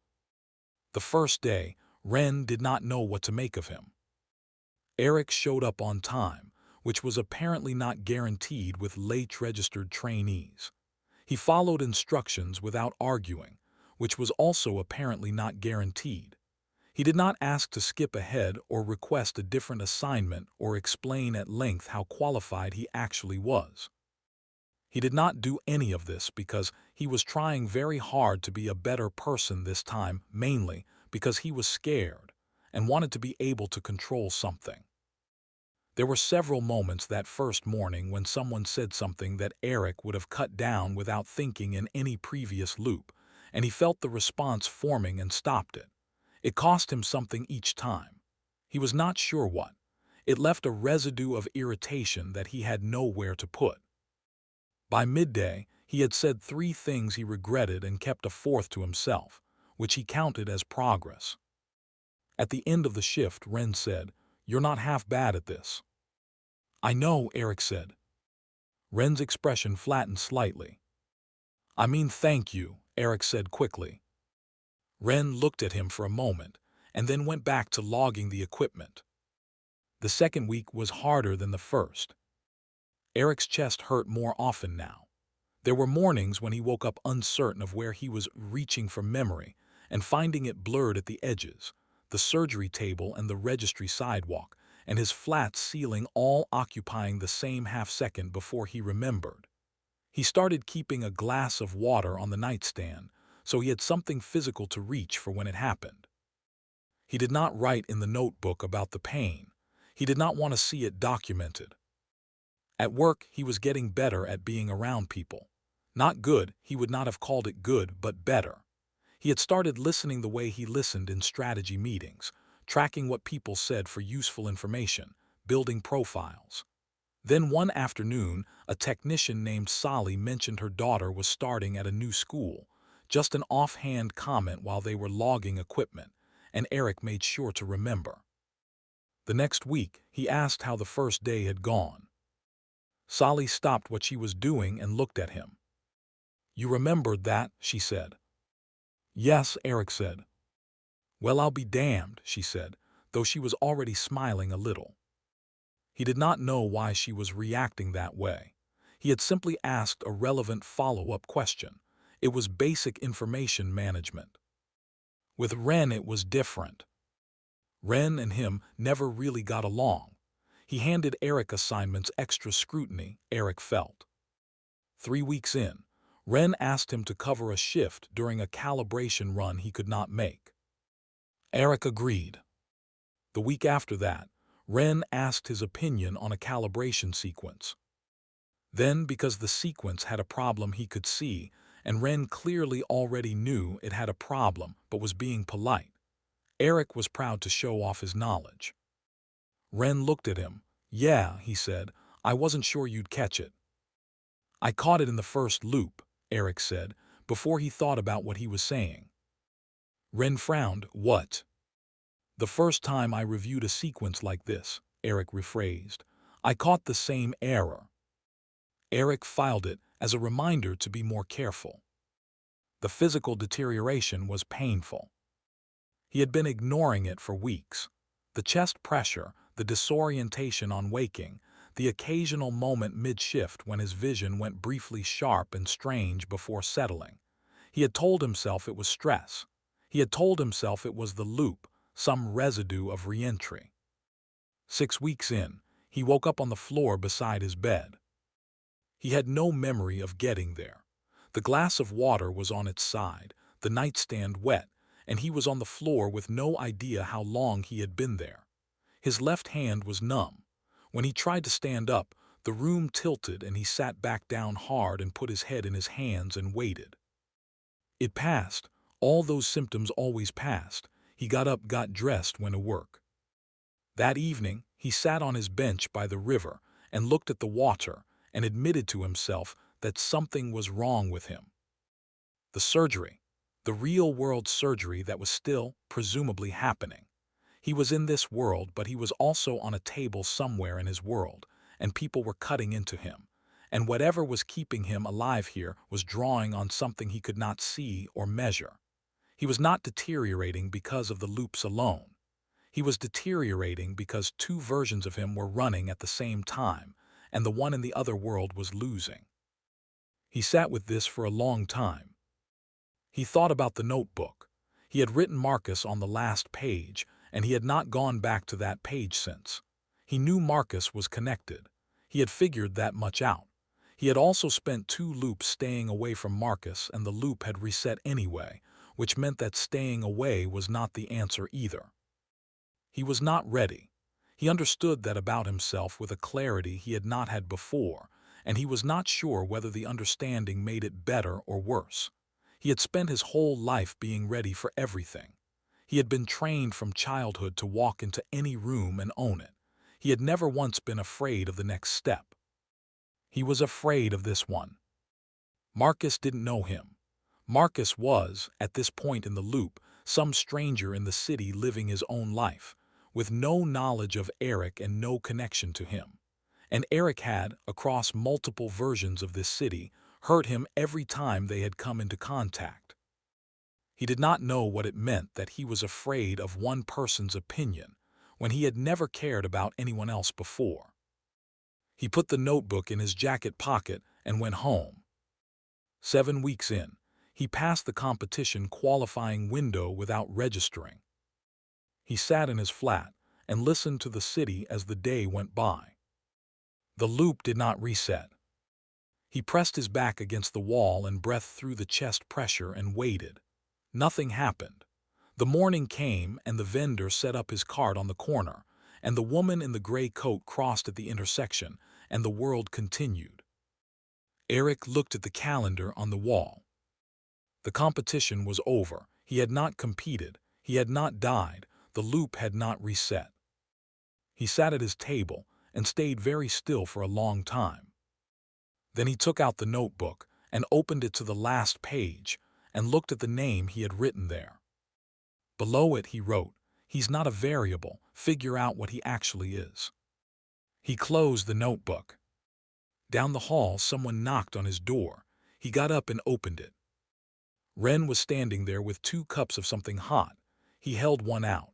A: The first day, Ren did not know what to make of him. Erick showed up on time, which was apparently not guaranteed with late-registered trainees. He followed instructions without arguing, which was also apparently not guaranteed. He did not ask to skip ahead or request a different assignment or explain at length how qualified he actually was. He did not do any of this because he was trying very hard to be a better person this time, mainly because he was scared and wanted to be able to control something. There were several moments that first morning when someone said something that Erick would have cut down without thinking in any previous loop, and he felt the response forming and stopped it. It cost him something each time. He was not sure what. It left a residue of irritation that he had nowhere to put. By midday, he had said 3 things he regretted and kept a 4th to himself, which he counted as progress. At the end of the shift, Ren said, "You're not half bad at this." "I know," Erick said. Ren's expression flattened slightly. "I mean thank you," Erick said quickly. Ren looked at him for a moment, and then went back to logging the equipment. The second week was harder than the first. Erick's chest hurt more often now. There were mornings when he woke up uncertain of where he was, reaching for memory and finding it blurred at the edges, the surgery table and the registry sidewalk, and his flat ceiling all occupying the same half-second before he remembered. He started keeping a glass of water on the nightstand, so he had something physical to reach for when it happened. He did not write in the notebook about the pain. He did not want to see it documented. At work, he was getting better at being around people. Not good, he would not have called it good, but better. He had started listening the way he listened in strategy meetings, tracking what people said for useful information, building profiles. Then one afternoon, a technician named Sally mentioned her daughter was starting at a new school, just an offhand comment while they were logging equipment, and Erick made sure to remember. The next week, he asked how the first day had gone. Sally stopped what she was doing and looked at him. You remembered that, she said. Yes, Erick said. Well, I'll be damned, she said, though she was already smiling a little. He did not know why she was reacting that way. He had simply asked a relevant follow-up question. It was basic information management. With Ren, it was different. Ren and him never really got along. He handed Erick assignments extra scrutiny, Erick felt. 3 weeks in, Ren asked him to cover a shift during a calibration run he could not make. Erick agreed. The week after that, Ren asked his opinion on a calibration sequence. Then, because the sequence had a problem he could see, and Ren clearly already knew it had a problem but was being polite, Erick was proud to show off his knowledge. Ren looked at him. Yeah, he said, I wasn't sure you'd catch it. I caught it in the first loop, Erick said, before he thought about what he was saying. Ren frowned. What? The first time I reviewed a sequence like this, Erick rephrased, I caught the same error. Erick filed it as a reminder to be more careful. The physical deterioration was painful. He had been ignoring it for weeks. The chest pressure, the disorientation on waking, the occasional moment mid-shift when his vision went briefly sharp and strange before settling. He had told himself it was stress. He had told himself it was the loop, some residue of re-entry. 6 weeks in, he woke up on the floor beside his bed. He had no memory of getting there. The glass of water was on its side, the nightstand wet, and he was on the floor with no idea how long he had been there. His left hand was numb. When he tried to stand up, the room tilted and he sat back down hard and put his head in his hands and waited. It passed. All those symptoms always passed. He got up, got dressed, went to work. That evening, he sat on his bench by the river and looked at the water and admitted to himself that something was wrong with him. The surgery, the real-world surgery that was still, presumably, happening. He was in this world, but he was also on a table somewhere in his world, and people were cutting into him. And whatever was keeping him alive here was drawing on something he could not see or measure. He was not deteriorating because of the loops alone. He was deteriorating because 2 versions of him were running at the same time, and the one in the other world was losing. He sat with this for a long time. He thought about the notebook. He had written Marcus on the last page, and he had not gone back to that page since. He knew Marcus was connected. He had figured that much out. He had also spent 2 loops staying away from Marcus, and the loop had reset anyway, which meant that staying away was not the answer either. He was not ready. He understood that about himself with a clarity he had not had before, and he was not sure whether the understanding made it better or worse. He had spent his whole life being ready for everything. He had been trained from childhood to walk into any room and own it. He had never once been afraid of the next step. He was afraid of this one. Marcus didn't know him. Marcus was, at this point in the loop, some stranger in the city living his own life, with no knowledge of Erick and no connection to him. And Erick had, across multiple versions of this city, hurt him every time they had come into contact. He did not know what it meant that he was afraid of one person's opinion when he had never cared about anyone else before. He put the notebook in his jacket pocket and went home. 7 weeks in, he passed the competition qualifying window without registering. He sat in his flat and listened to the city as the day went by. The loop did not reset. He pressed his back against the wall and breathed through the chest pressure and waited. Nothing happened. The morning came and the vendor set up his cart on the corner, and the woman in the gray coat crossed at the intersection, and the world continued. Erick looked at the calendar on the wall. The competition was over. He had not competed. He had not died. The loop had not reset. He sat at his table and stayed very still for a long time. Then he took out the notebook and opened it to the last page and looked at the name he had written there. Below it he wrote, "He's not a variable. Figure out what he actually is." He closed the notebook. Down the hall someone knocked on his door. He got up and opened it. Wren was standing there with 2 cups of something hot. He held one out.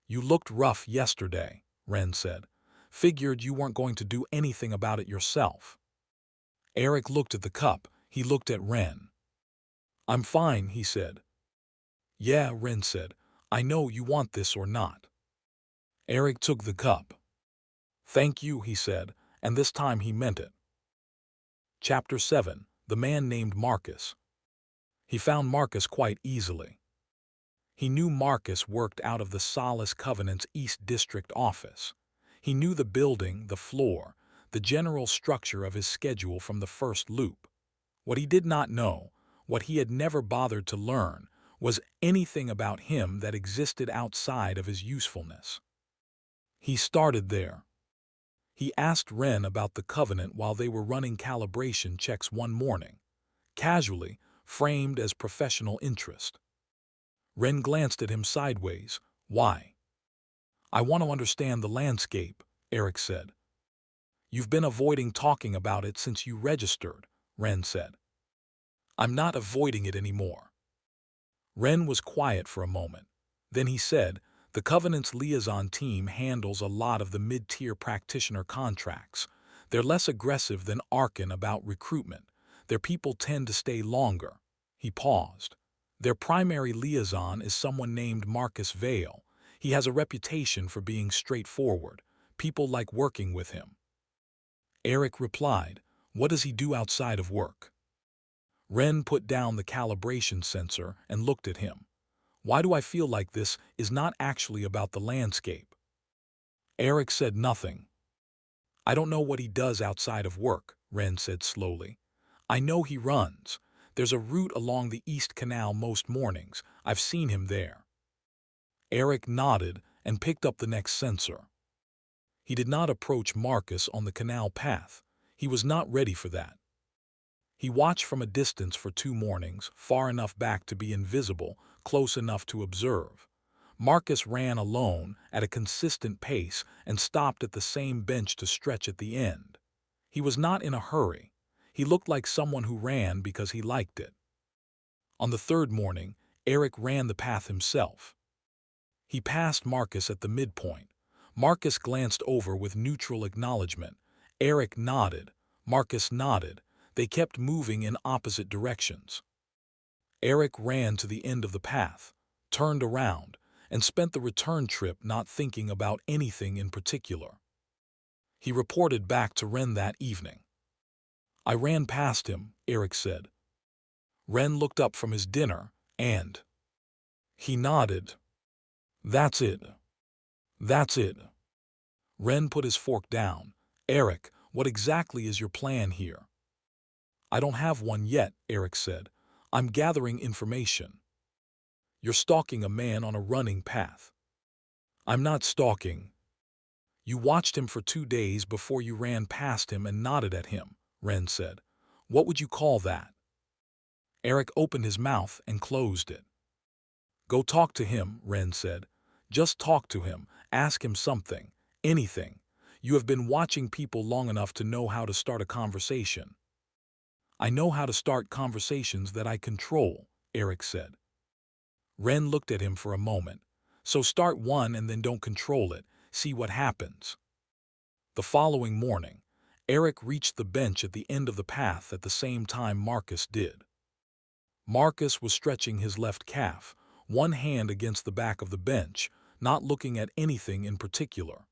A: "You looked rough yesterday," Wren said. "Figured you weren't going to do anything about it yourself." Erick looked at the cup. He looked at Wren. "I'm fine," he said. "Yeah," Wren said. "I know you want this or not." Erick took the cup. "Thank you," he said, and this time he meant it. Chapter 7. The man named Marcus. He found Marcus quite easily. He knew Marcus worked out of the Solace Covenant's East District office. He knew the building, the floor, the general structure of his schedule from the first loop. What he did not know, what he had never bothered to learn, was anything about him that existed outside of his usefulness. He started there. He asked Wren about the Covenant while they were running calibration checks one morning, casually, framed as professional interest. Wren glanced at him sideways. "Why?" "I want to understand the landscape," Erick said. "You've been avoiding talking about it since you registered," Wren said. "I'm not avoiding it anymore." Wren was quiet for a moment. Then he said, "The Covenant's liaison team handles a lot of the mid-tier practitioner contracts. They're less aggressive than Arkan about recruitment. Their people tend to stay longer." He paused. "Their primary liaison is someone named Marcus Vale. He has a reputation for being straightforward. People like working with him." Erick replied, "What does he do outside of work?" Wren put down the calibration sensor and looked at him. "Why do I feel like this is not actually about the landscape?" Erick said nothing. "I don't know what he does outside of work," Wren said slowly. "I know he runs. There's a route along the East Canal most mornings. I've seen him there." Erick nodded and picked up the next sensor. He did not approach Marcus on the canal path. He was not ready for that. He watched from a distance for 2 mornings, far enough back to be invisible, close enough to observe. Marcus ran alone at a consistent pace and stopped at the same bench to stretch at the end. He was not in a hurry. He looked like someone who ran because he liked it. On the 3rd morning, Erick ran the path himself. He passed Marcus at the midpoint. Marcus glanced over with neutral acknowledgement. Erick nodded. Marcus nodded. They kept moving in opposite directions. Erick ran to the end of the path, turned around, and spent the return trip not thinking about anything in particular. He reported back to Wren that evening. "I ran past him," Erick said. Wren looked up from his dinner, and he nodded. "That's it. That's it." Wren put his fork down. "Erick, what exactly is your plan here?" "I don't have one yet," Erick said. "I'm gathering information." "You're stalking a man on a running path." "I'm not stalking." "You watched him for 2 days before you ran past him and nodded at him," Wren said. "What would you call that?" Erick opened his mouth and closed it. "Go talk to him," Wren said. "Just talk to him. Ask him something. Anything. You have been watching people long enough to know how to start a conversation." "I know how to start conversations that I control," Erick said. Wren looked at him for a moment. "So start one and then don't control it. See what happens." The following morning, Erick reached the bench at the end of the path at the same time Marcus did. Marcus was stretching his left calf, one hand against the back of the bench, not looking at anything in particular.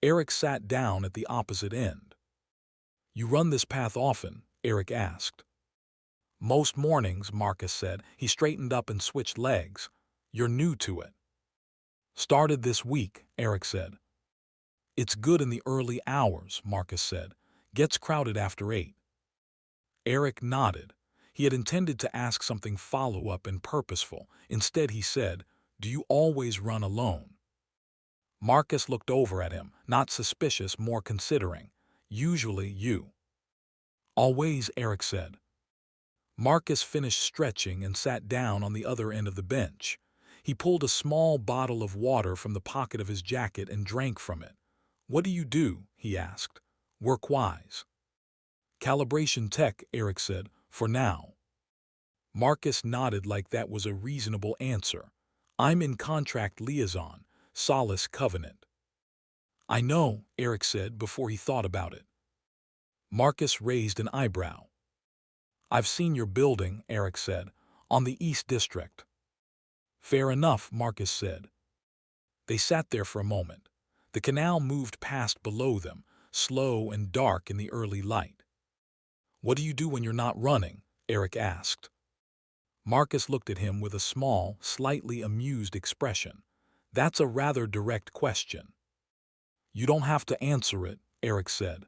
A: Erick sat down at the opposite end. "You run this path often?" Erick asked. "Most mornings," Marcus said. He straightened up and switched legs. "You're new to it." "Started this week," Erick said. "It's good in the early hours," Marcus said. "Gets crowded after 8." Erick nodded. He had intended to ask something follow-up and purposeful. Instead he said, "Do you always run alone?" Marcus looked over at him, not suspicious, more considering. "Usually you." "Always," Erick said. Marcus finished stretching and sat down on the other end of the bench. He pulled a small bottle of water from the pocket of his jacket and drank from it. "What do you do?" he asked. "Work-wise." "Calibration tech," Erick said. For now. Marcus nodded like that was a reasonable answer. I'm in contract liaison, solace covenant. I know, Erick said before he thought about it. Marcus raised an eyebrow. I've seen your building, Erick said, on the East District. Fair enough, Marcus said. They sat there for a moment. The canal moved past below them, slow and dark in the early light. What do you do when you're not running? Erick asked. Marcus looked at him with a small, slightly amused expression. That's a rather direct question. You don't have to answer it, Erick said.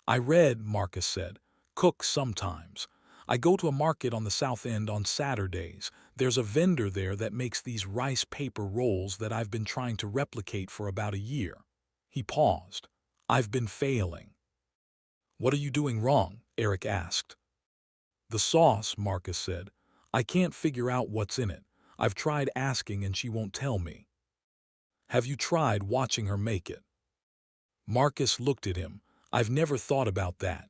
A: I read, Marcus said. Cook sometimes. I go to a market on the South End on Saturdays. There's a vendor there that makes these rice paper rolls that I've been trying to replicate for about a year. He paused. I've been failing. What are you doing wrong? Erick asked. The sauce, Marcus said. I can't figure out what's in it. I've tried asking and she won't tell me. Have you tried watching her make it? Marcus looked at him. I've never thought about that.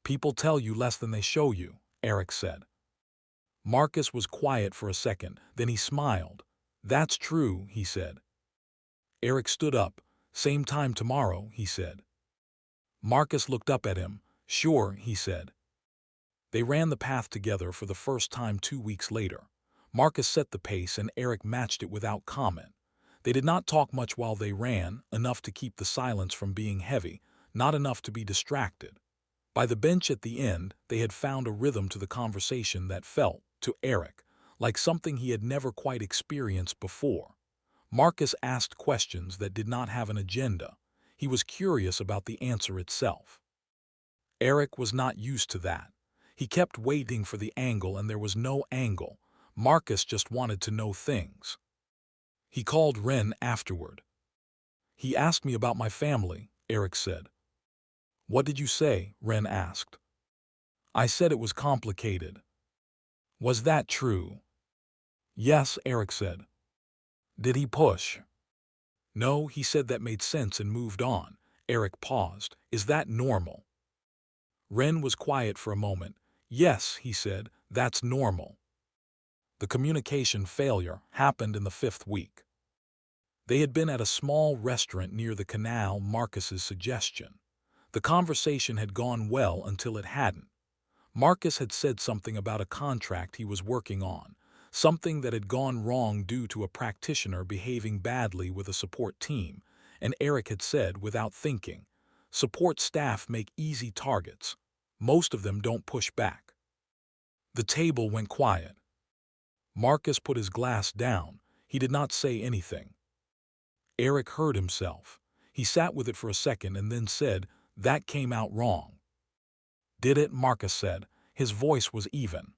A: People tell you less than they show you, Erick said. Marcus was quiet for a second, then he smiled. That's true, he said. Erick stood up. Same time tomorrow, he said. Marcus looked up at him. Sure, he said. They ran the path together for the first time 2 weeks later. Marcus set the pace and Erick matched it without comment. They did not talk much while they ran, enough to keep the silence from being heavy, not enough to be distracted. By the bench at the end, they had found a rhythm to the conversation that felt, to Erick, like something he had never quite experienced before. Marcus asked questions that did not have an agenda. He was curious about the answer itself. Erick was not used to that. He kept waiting for the angle and there was no angle. Marcus just wanted to know things. He called Ren afterward. He asked me about my family, Erick said. What did you say? Ren asked. I said it was complicated. Was that true? Yes, Erick said. Did he push? No, he said that made sense and moved on. Erick paused. Is that normal? Ren was quiet for a moment. Yes, he said, that's normal. The communication failure happened in the 5th week. They had been at a small restaurant near the canal, Marcus's suggestion. The conversation had gone well until it hadn't. Marcus had said something about a contract he was working on, something that had gone wrong due to a practitioner behaving badly with a support team, and Erick had said, without thinking, support staff make easy targets. Most of them don't push back. The table went quiet. Marcus put his glass down. He did not say anything. Erick heard himself. He sat with it for a second and then said, that came out wrong. Did it? Marcus said. His voice was even.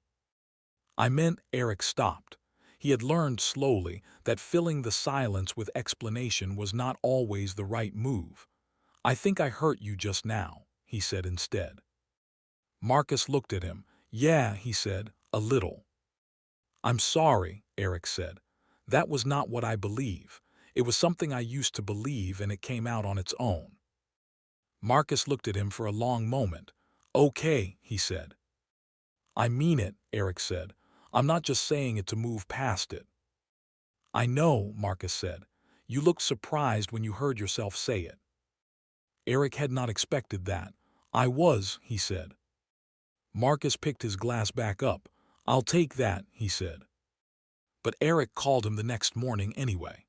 A: I meant. Erick stopped. He had learned slowly that filling the silence with explanation was not always the right move. I think I hurt you just now, he said instead. Marcus looked at him. Yeah, he said, a little. I'm sorry, Erick said. That was not what I believe. It was something I used to believe and it came out on its own. Marcus looked at him for a long moment. Okay, he said. I mean it, Erick said. I'm not just saying it to move past it. I know, Marcus said. You looked surprised when you heard yourself say it. Erick had not expected that. I was, he said. Marcus picked his glass back up. I'll take that, he said. But Erick called him the next morning anyway.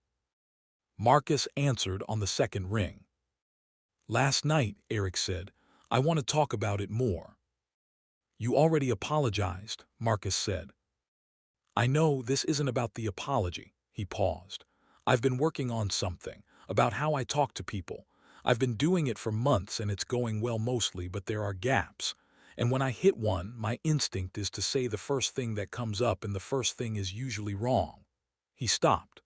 A: Marcus answered on the second ring. Last night, Erick said, I want to talk about it more. You already apologized, Marcus said. I know this isn't about the apology, he paused. I've been working on something, about how I talk to people. I've been doing it for months and it's going well mostly, but there are gaps. And when I hit one, my instinct is to say the first thing that comes up and the first thing is usually wrong. He stopped.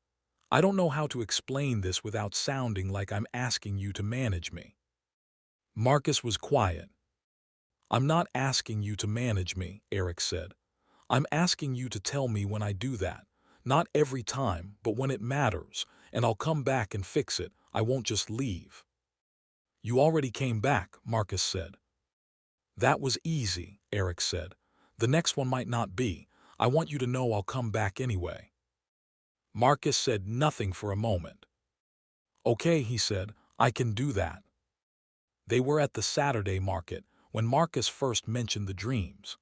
A: I don't know how to explain this without sounding like I'm asking you to manage me. Marcus was quiet. I'm not asking you to manage me, Erick said. I'm asking you to tell me when I do that. Not every time, but when it matters, and I'll come back and fix it. I won't just leave. You already came back, Marcus said. That was easy, Erick said. The next one might not be. I want you to know I'll come back anyway. Marcus said nothing for a moment. Okay, he said, I can do that. They were at the Saturday market when Marcus first mentioned the dreams.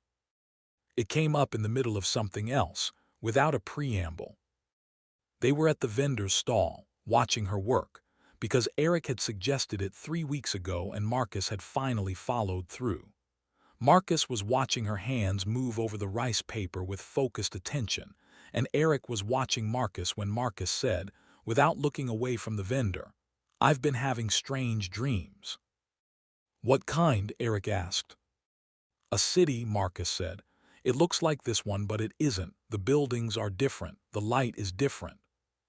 A: It came up in the middle of something else, without a preamble. They were at the vendor's stall, watching her work, because Erick had suggested it 3 weeks ago and Marcus had finally followed through. Marcus was watching her hands move over the rice paper with focused attention, and Erick was watching Marcus when Marcus said, without looking away from the vendor, I've been having strange dreams. What kind? Erick asked. A city, Marcus said. It looks like this one, but it isn't. The buildings are different. The light is different.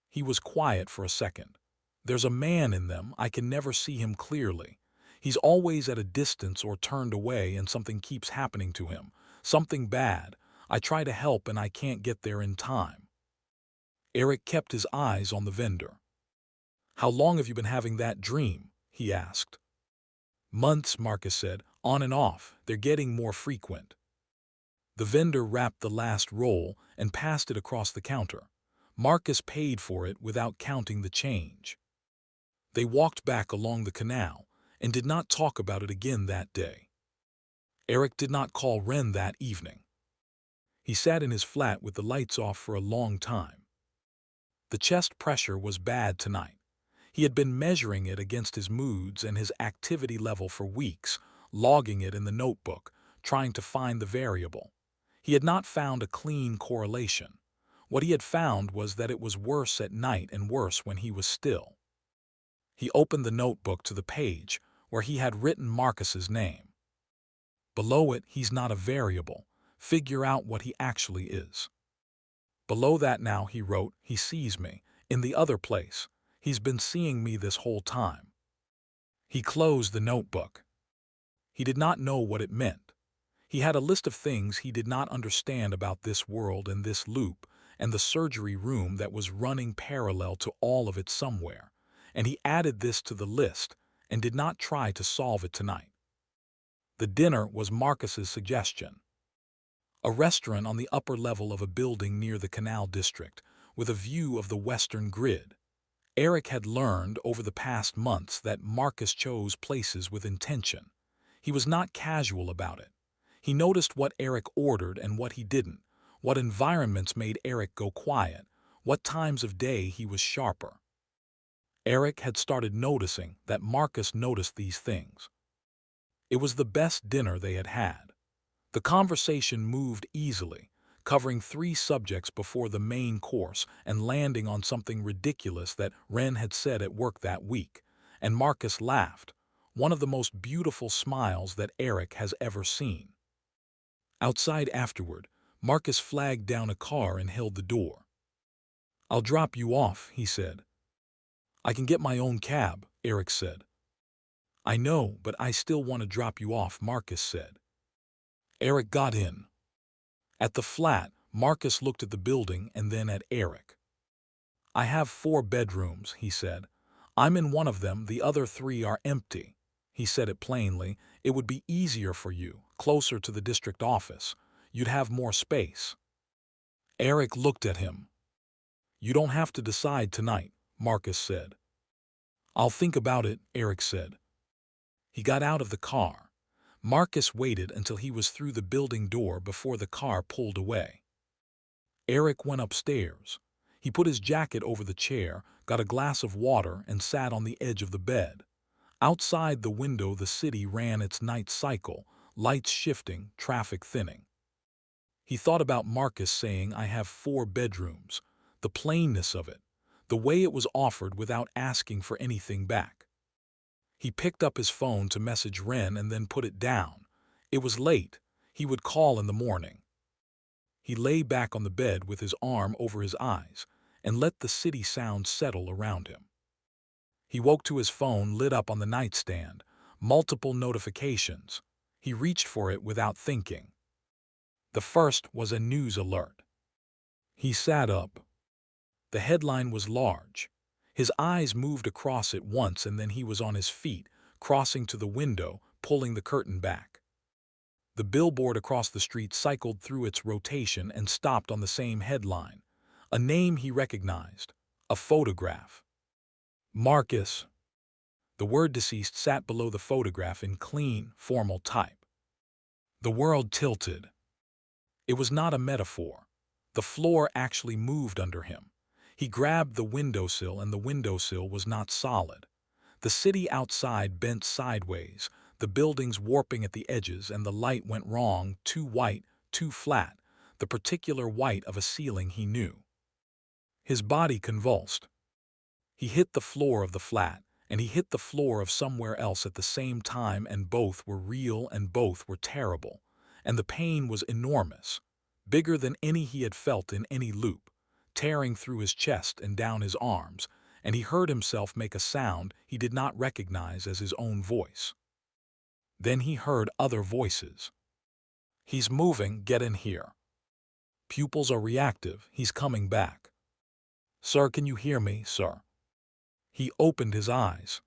A: He was quiet for a second. There's a man in them. I can never see him clearly. He's always at a distance or turned away, and something keeps happening to him. Something bad. I try to help and I can't get there in time. Erick kept his eyes on the vendor. How long have you been having that dream? He asked. Months, Marcus said. On and off. They're getting more frequent. The vendor wrapped the last roll and passed it across the counter. Marcus paid for it without counting the change. They walked back along the canal and did not talk about it again that day. Erick did not call Ren that evening. He sat in his flat with the lights off for a long time. The chest pressure was bad tonight. He had been measuring it against his moods and his activity level for weeks, logging it in the notebook, trying to find the variable. He had not found a clean correlation. What he had found was that it was worse at night and worse when he was still. He opened the notebook to the page where he had written Marcus's name. Below it, he's not a variable. Figure out what he actually is. Below that now, he wrote, he sees me. In the other place, he's been seeing me this whole time. He closed the notebook. He did not know what it meant. He had a list of things he did not understand about this world and this loop and the surgery room that was running parallel to all of it somewhere, and he added this to the list and did not try to solve it tonight. The dinner was Marcus's suggestion. A restaurant on the upper level of a building near the Canal District, with a view of the Western Grid. Erick had learned over the past months that Marcus chose places with intention. He was not casual about it. He noticed what Erick ordered and what he didn't, what environments made Erick go quiet, what times of day he was sharper. Erick had started noticing that Marcus noticed these things. It was the best dinner they had had. The conversation moved easily, covering 3 subjects before the main course and landing on something ridiculous that Ren had said at work that week, and Marcus laughed, one of the most beautiful smiles that Erick has ever seen. Outside afterward, Marcus flagged down a car and held the door. I'll drop you off, he said. I can get my own cab, Erick said. I know, but I still want to drop you off, Marcus said. Erick got in. At the flat, Marcus looked at the building and then at Erick. I have 4 bedrooms, he said. I'm in one of them, the other 3 are empty. He said it plainly. It would be easier for you, closer to the district office. You'd have more space. Erick looked at him. You don't have to decide tonight, Marcus said. I'll think about it, Erick said. He got out of the car. Marcus waited until he was through the building door before the car pulled away. Erick went upstairs. He put his jacket over the chair, got a glass of water, and sat on the edge of the bed. Outside the window, the city ran its night cycle, lights shifting, traffic thinning. He thought about Marcus saying, I have 4 bedrooms, the plainness of it, the way it was offered without asking for anything back. He picked up his phone to message Ren and then put it down. It was late. He would call in the morning. He lay back on the bed with his arm over his eyes and let the city sounds settle around him. He woke to his phone lit up on the nightstand, multiple notifications. He reached for it without thinking. The first was a news alert. He sat up. The headline was large. His eyes moved across it once and then he was on his feet, crossing to the window, pulling the curtain back. The billboard across the street cycled through its rotation and stopped on the same headline. A name he recognized. A photograph. Marcus. The word deceased sat below the photograph in clean, formal type. The world tilted. It was not a metaphor. The floor actually moved under him. He grabbed the windowsill, and the windowsill was not solid. The city outside bent sideways, the buildings warping at the edges, and the light went wrong, too white, too flat, the particular white of a ceiling he knew. His body convulsed. He hit the floor of the flat, and he hit the floor of somewhere else at the same time, and both were real and both were terrible. And the pain was enormous, bigger than any he had felt in any loop, tearing through his chest and down his arms, and he heard himself make a sound he did not recognize as his own voice. Then he heard other voices. He's moving, get in here. Pupils are reactive, he's coming back. Sir, can you hear me, sir? He opened his eyes.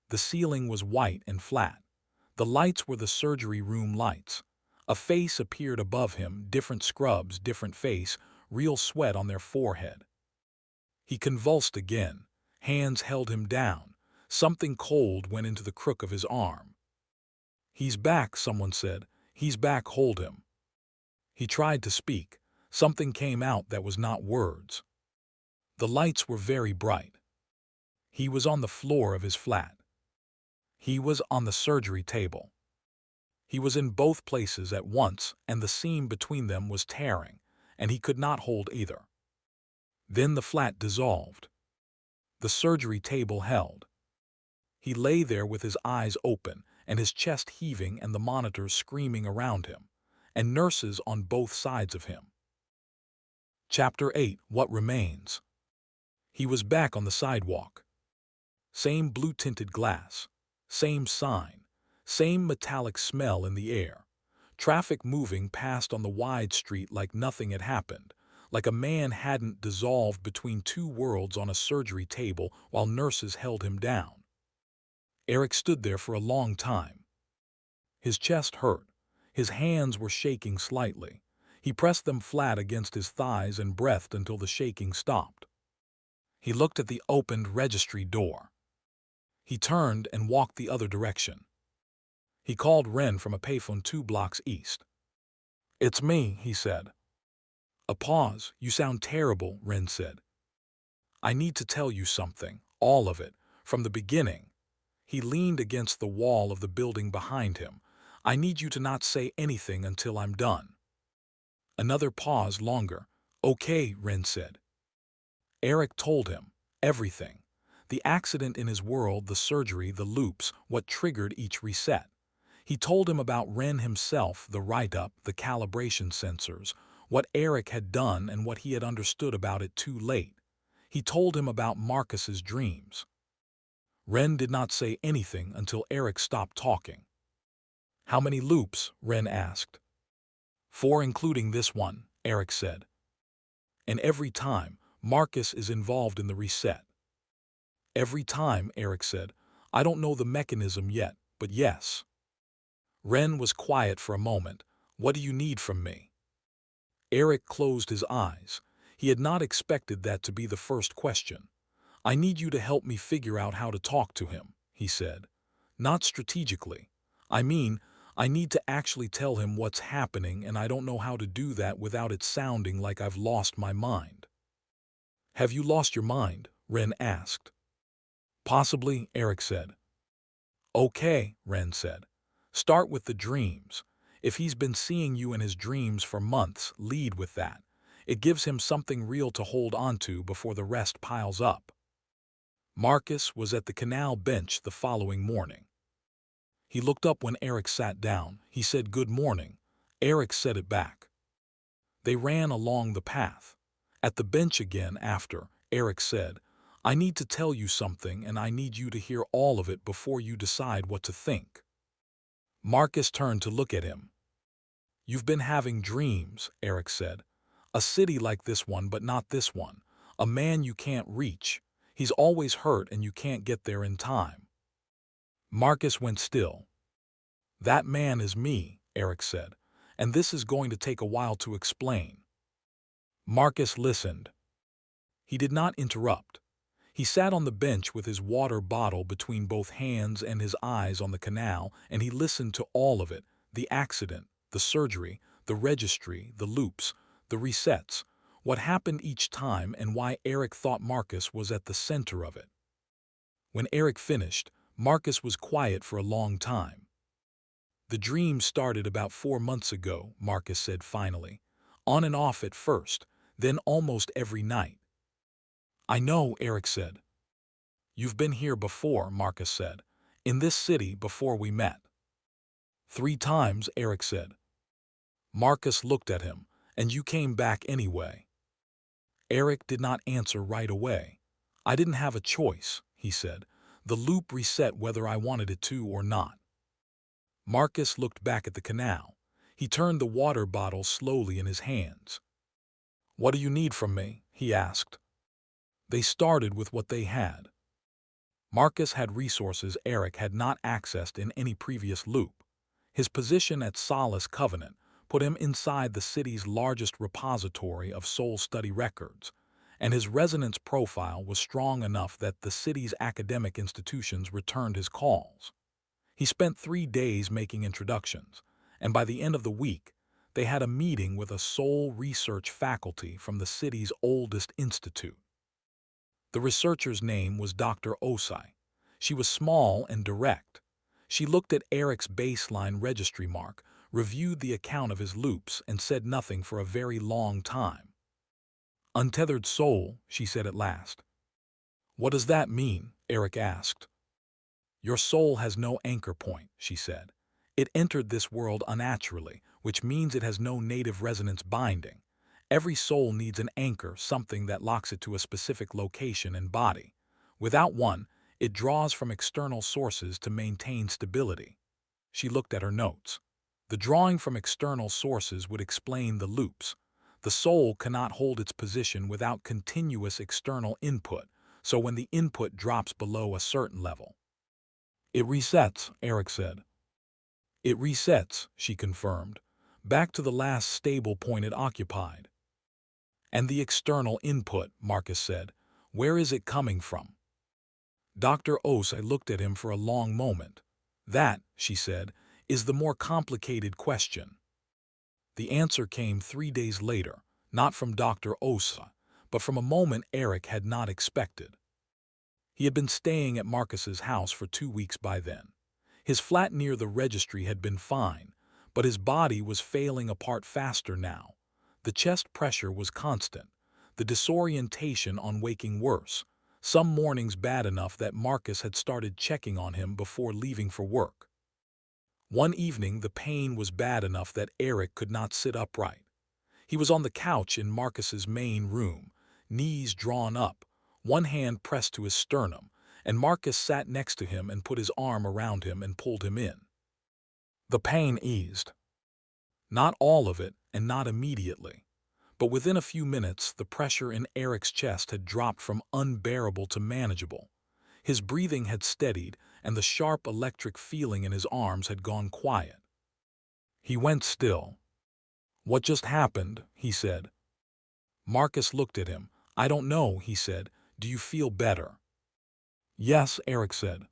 A: The ceiling was white and flat. The lights were the surgery room lights. A face appeared above him, different scrubs, different face, real sweat on their forehead. He convulsed again. Hands held him down. Something cold went into the crook of his arm. He's back, someone said. He's back, hold him. He tried to speak. Something came out that was not words. The lights were very bright. He was on the floor of his flat. He was on the surgery table. He was in both places at once, and the seam between them was tearing, and he could not hold either. Then the flat dissolved. The surgery table held. He lay there with his eyes open, and his chest heaving, and the monitors screaming around him, and nurses on both sides of him. Chapter 8: What Remains. He was back on the sidewalk. Same blue-tinted glass, same sign, same metallic smell in the air. Traffic moving past on the wide street like nothing had happened, like a man hadn't dissolved between two worlds on a surgery table while nurses held him down. Erick stood there for a long time. His chest hurt. His hands were shaking slightly. He pressed them flat against his thighs and breathed until the shaking stopped. He looked at the opened registry door. He turned and walked the other direction. He called Ren from a payphone 2 blocks east. "It's me," he said. A pause. "You sound terrible," Ren said. "I need to tell you something, all of it, from the beginning." He leaned against the wall of the building behind him. "I need you to not say anything until I'm done." Another pause, longer. "Okay," Ren said. Erick told him everything. The accident in his world, the surgery, the loops, what triggered each reset. He told him about Ren himself, the write-up, the calibration sensors, what Erick had done and what he had understood about it too late. He told him about Marcus's dreams. Ren did not say anything until Erick stopped talking. "How many loops?" Ren asked. 4 including this one, Erick said. "And every time, Marcus is involved in the reset." "Every time," Erick said. "I don't know the mechanism yet, but yes." Ren was quiet for a moment. "What do you need from me?" Erick closed his eyes. He had not expected that to be the first question. "I need you to help me figure out how to talk to him," he said. "Not strategically. I mean, I need to actually tell him what's happening, and I don't know how to do that without it sounding like I've lost my mind." "Have you lost your mind?" Ren asked. "Possibly," Erick said. "Okay," Ren said. "Start with the dreams. If he's been seeing you in his dreams for months, lead with that. It gives him something real to hold onto before the rest piles up." Marcus was at the canal bench the following morning. He looked up when Erick sat down. He said, "Good morning." Erick said it back. They ran along the path. At the bench again after, Erick said, "I need to tell you something, and I need you to hear all of it before you decide what to think." Marcus turned to look at him. "You've been having dreams," Erick said. "A city like this one, but not this one. A man you can't reach. He's always hurt and you can't get there in time." Marcus went still. "That man is me," Erick said, "and this is going to take a while to explain." Marcus listened. He did not interrupt. He sat on the bench with his water bottle between both hands and his eyes on the canal, and he listened to all of it: the accident, the surgery, the registry, the loops, the resets, what happened each time, and why Erick thought Marcus was at the center of it. When Erick finished, Marcus was quiet for a long time. "The dream started about 4 months ago," Marcus said finally. "On and off at first, then almost every night." "I know," Erick said. "You've been here before," Marcus said. "In this city before we met." "3 times," Erick said. Marcus looked at him. "And you came back anyway." Erick did not answer right away. "I didn't have a choice," he said. "The loop reset whether I wanted it to or not." Marcus looked back at the canal. He turned the water bottle slowly in his hands. "What do you need from me?" he asked. They started with what they had. Marcus had resources Erick had not accessed in any previous loop. His position at Solace Covenant put him inside the city's largest repository of soul study records, and his resonance profile was strong enough that the city's academic institutions returned his calls. He spent 3 days making introductions, and by the end of the week, they had a meeting with a soul research faculty from the city's oldest institute. The researcher's name was Dr. Osai. She was small and direct. She looked at Erick's baseline registry mark, reviewed the account of his loops, and said nothing for a very long time. "Untethered soul," she said at last. "What does that mean?" Erick asked. "Your soul has no anchor point," she said. "It entered this world unnaturally, which means it has no native resonance binding. Every soul needs an anchor, something that locks it to a specific location and body. Without one, it draws from external sources to maintain stability." She looked at her notes. The drawing from external sources would explain the loops. The soul cannot hold its position without continuous external input, so when the input drops below a certain level, "It resets," Erick said. "It resets," she confirmed, "back to the last stable point it occupied." "And the external input," Marcus said, "where is it coming from?" Dr. Osai looked at him for a long moment. "That," she said, "is the more complicated question." The answer came 3 days later, not from Dr. Osai, but from a moment Erick had not expected. He had been staying at Marcus's house for 2 weeks by then. His flat near the registry had been fine, but his body was failing apart faster now. The chest pressure was constant, the disorientation on waking worse, some mornings bad enough that Marcus had started checking on him before leaving for work. One evening the pain was bad enough that Erick could not sit upright. He was on the couch in Marcus's main room, knees drawn up, one hand pressed to his sternum, and Marcus sat next to him and put his arm around him and pulled him in. The pain eased. Not all of it, and not immediately. But within a few minutes, the pressure in Erick's chest had dropped from unbearable to manageable. His breathing had steadied, and the sharp electric feeling in his arms had gone quiet. He went still. "What just happened?" he said. Marcus looked at him. "I don't know," he said. "Do you feel better?" "Yes," Erick said.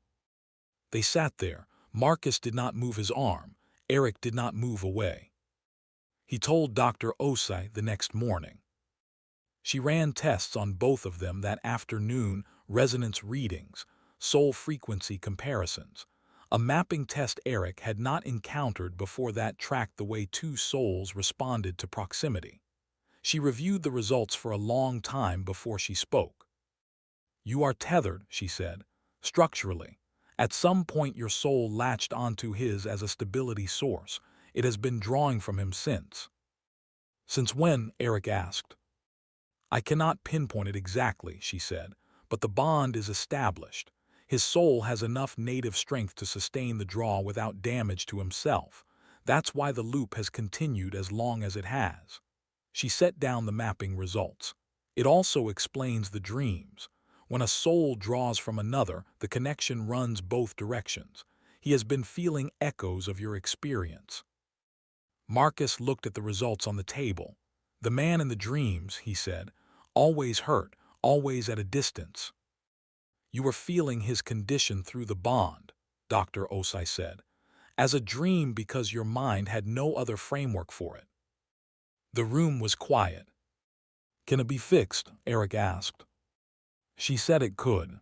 A: They sat there. Marcus did not move his arm. Erick did not move away. He told Dr. Osai the next morning. She ran tests on both of them that afternoon: resonance readings, soul frequency comparisons. A mapping test Erick had not encountered before that tracked the way 2 souls responded to proximity. She reviewed the results for a long time before she spoke. "You are tethered," she said, "structurally. At some point your soul latched onto his as a stability source. It has been drawing from him since." "Since when?" Erick asked. "I cannot pinpoint it exactly," she said, "but the bond is established. His soul has enough native strength to sustain the draw without damage to himself. That's why the loop has continued as long as it has." She set down the mapping results. "It also explains the dreams. When a soul draws from another, the connection runs both directions. He has been feeling echoes of your experience." Marcus looked at the results on the table. The man in the dreams, he said, always hurt, always at a distance. You were feeling his condition through the bond, Dr. Osai said, as a dream because your mind had no other framework for it. The room was quiet. Can it be fixed? Erick asked. She said it could.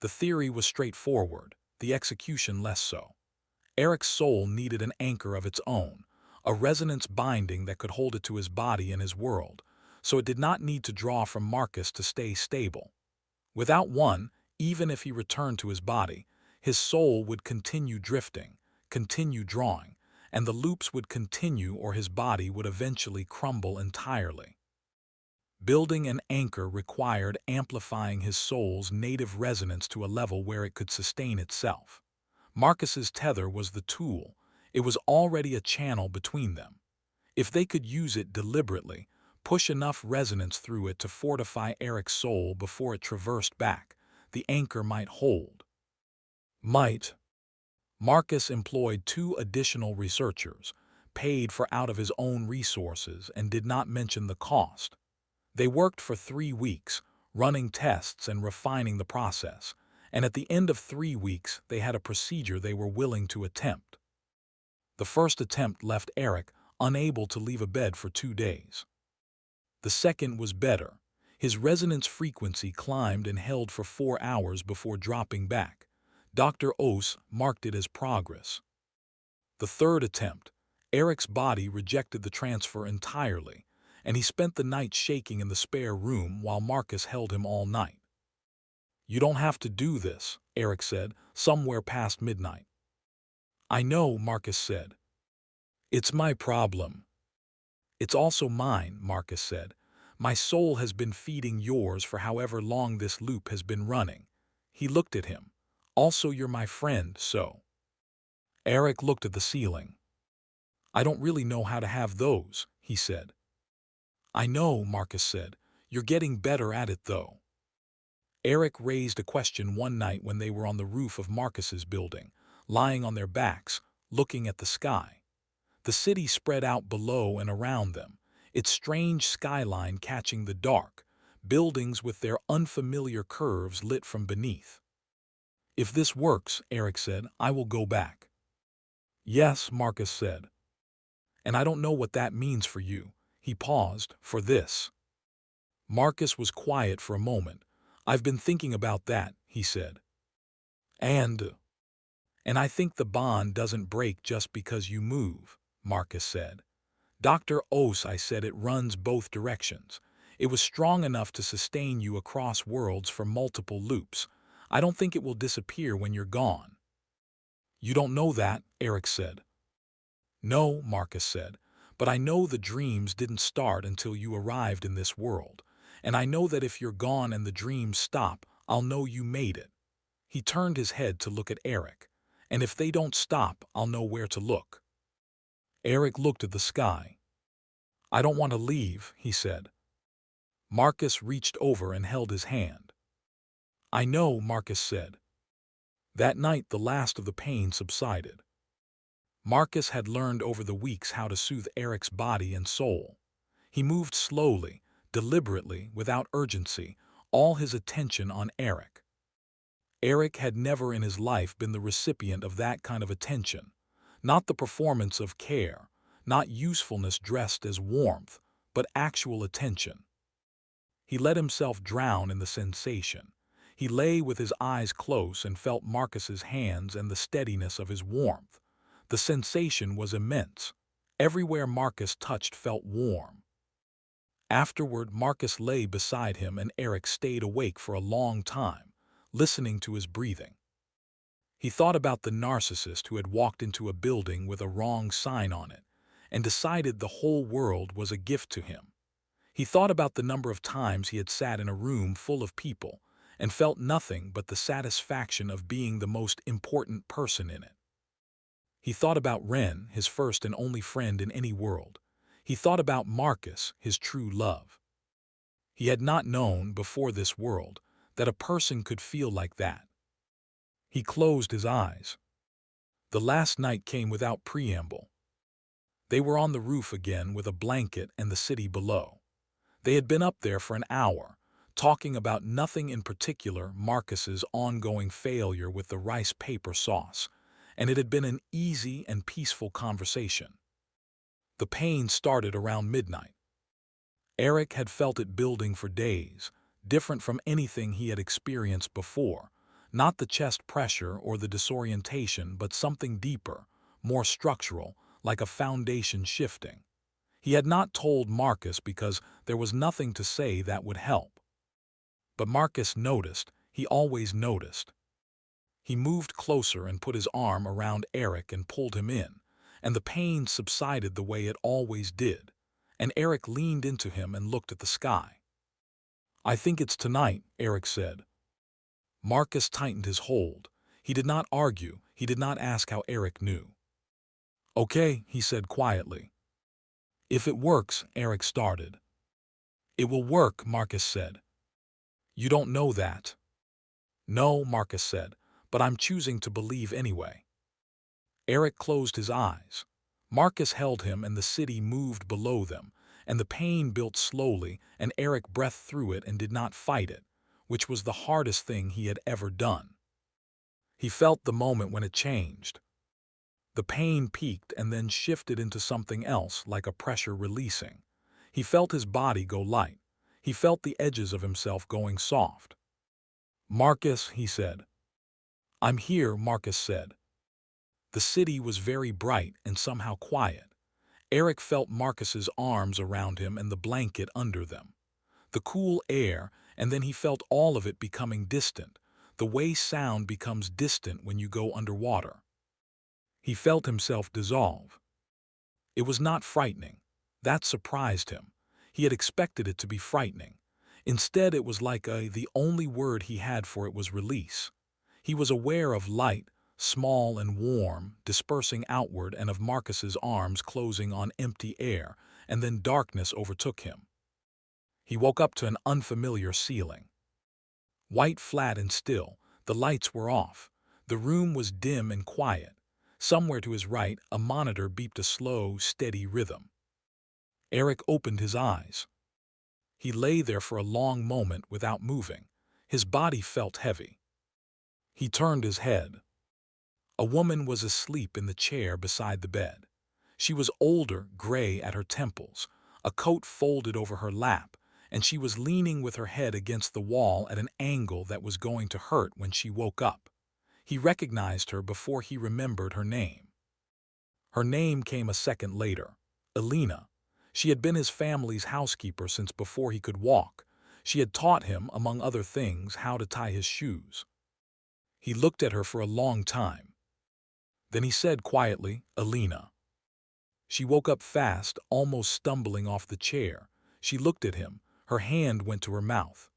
A: The theory was straightforward, the execution less so. Erick's soul needed an anchor of its own, a resonance binding that could hold it to his body and his world, so it did not need to draw from Marcus to stay stable. Without one, even if he returned to his body, his soul would continue drifting, continue drawing, and the loops would continue or his body would eventually crumble entirely. Building an anchor required amplifying his soul's native resonance to a level where it could sustain itself. Marcus's tether was the tool. It was already a channel between them. If they could use it deliberately, push enough resonance through it to fortify Erick's soul before it traversed back, the anchor might hold. Marcus employed 2 additional researchers, paid for out of his own resources, and did not mention the cost. They worked for 3 weeks, running tests and refining the process, and at the end of 3 weeks they had a procedure they were willing to attempt. The first attempt left Erick unable to leave a bed for 2 days. The second was better. His resonance frequency climbed and held for 4 hours before dropping back. Dr. Os marked it as progress. The third attempt, Erick's body rejected the transfer entirely, and he spent the night shaking in the spare room while Marcus held him all night. You don't have to do this, Erick said, somewhere past midnight. I know, Marcus said. It's my problem. It's also mine, Marcus said. My soul has been feeding yours for however long this loop has been running. He looked at him. Also, you're my friend, so. Erick looked at the ceiling. I don't really know how to have those, he said. I know, Marcus said. You're getting better at it, though. Erick raised a question one night when they were on the roof of Marcus's building, lying on their backs, looking at the sky. The city spread out below and around them, its strange skyline catching the dark, buildings with their unfamiliar curves lit from beneath. If this works, Erick said, I will go back. Yes, Marcus said. And I don't know what that means for you. He paused, for this. Marcus was quiet for a moment. I've been thinking about that, he said. And I think the bond doesn't break just because you move, Marcus said. Dr. Os, I said, it runs both directions. It was strong enough to sustain you across worlds for multiple loops. I don't think it will disappear when you're gone. You don't know that, Erick said. No, Marcus said, but I know the dreams didn't start until you arrived in this world, and I know that if you're gone and the dreams stop, I'll know you made it. He turned his head to look at Erick, and if they don't stop, I'll know where to look. Erick looked at the sky. I don't want to leave, he said. Marcus reached over and held his hand. I know, Marcus said. That night the last of the pain subsided. Marcus had learned over the weeks how to soothe Erick's body and soul. He moved slowly, deliberately, without urgency, all his attention on Erick. Erick had never in his life been the recipient of that kind of attention, not the performance of care, not usefulness dressed as warmth, but actual attention. He let himself drown in the sensation. He lay with his eyes closed and felt Marcus's hands and the steadiness of his warmth. The sensation was immense. Everywhere Marcus touched felt warm. Afterward, Marcus lay beside him and Erick stayed awake for a long time, listening to his breathing. He thought about the narcissist who had walked into a building with a wrong sign on it and decided the whole world was a gift to him. He thought about the number of times he had sat in a room full of people and felt nothing but the satisfaction of being the most important person in it. He thought about Ren, his first and only friend in any world. He thought about Marcus, his true love. He had not known, before this world, that a person could feel like that. He closed his eyes. The last night came without preamble. They were on the roof again with a blanket and the city below. They had been up there for an hour, talking about nothing in particular, Marcus's ongoing failure with the rice paper sauce, and it had been an easy and peaceful conversation. The pain started around midnight. Erick had felt it building for days, different from anything he had experienced before, not the chest pressure or the disorientation, but something deeper, more structural, like a foundation shifting. He had not told Marcus because there was nothing to say that would help. But Marcus noticed, he always noticed. He moved closer and put his arm around Erick and pulled him in, and the pain subsided the way it always did, and Erick leaned into him and looked at the sky. "I think it's tonight," Erick said. Marcus tightened his hold. He did not argue, he did not ask how Erick knew. "Okay," he said quietly. "If it works," Erick started. "It will work," Marcus said. "You don't know that." "No," Marcus said, "but I'm choosing to believe anyway." Erick closed his eyes. Marcus held him and the city moved below them, and the pain built slowly, and Erick breathed through it and did not fight it, which was the hardest thing he had ever done. He felt the moment when it changed. The pain peaked and then shifted into something else, like a pressure releasing. He felt his body go light. He felt the edges of himself going soft. "Marcus," he said. "I'm here," Marcus said. The city was very bright and somehow quiet. Erick felt Marcus's arms around him and the blanket under them. The cool air, and then he felt all of it becoming distant, the way sound becomes distant when you go underwater. He felt himself dissolve. It was not frightening. That surprised him. He had expected it to be frightening. Instead, it was like the only word he had for it was release. He was aware of light, small and warm, dispersing outward, and of Marcus's arms closing on empty air, and then darkness overtook him. He woke up to an unfamiliar ceiling. White, flat and still, the lights were off. The room was dim and quiet. Somewhere to his right, a monitor beeped a slow, steady rhythm. Erick opened his eyes. He lay there for a long moment without moving. His body felt heavy. He turned his head. A woman was asleep in the chair beside the bed. She was older, gray at her temples, a coat folded over her lap, and she was leaning with her head against the wall at an angle that was going to hurt when she woke up. He recognized her before he remembered her name. Her name came a second later, Elena. She had been his family's housekeeper since before he could walk. She had taught him, among other things, how to tie his shoes. He looked at her for a long time. Then he said quietly, "Elena." She woke up fast, almost stumbling off the chair. She looked at him. Her hand went to her mouth.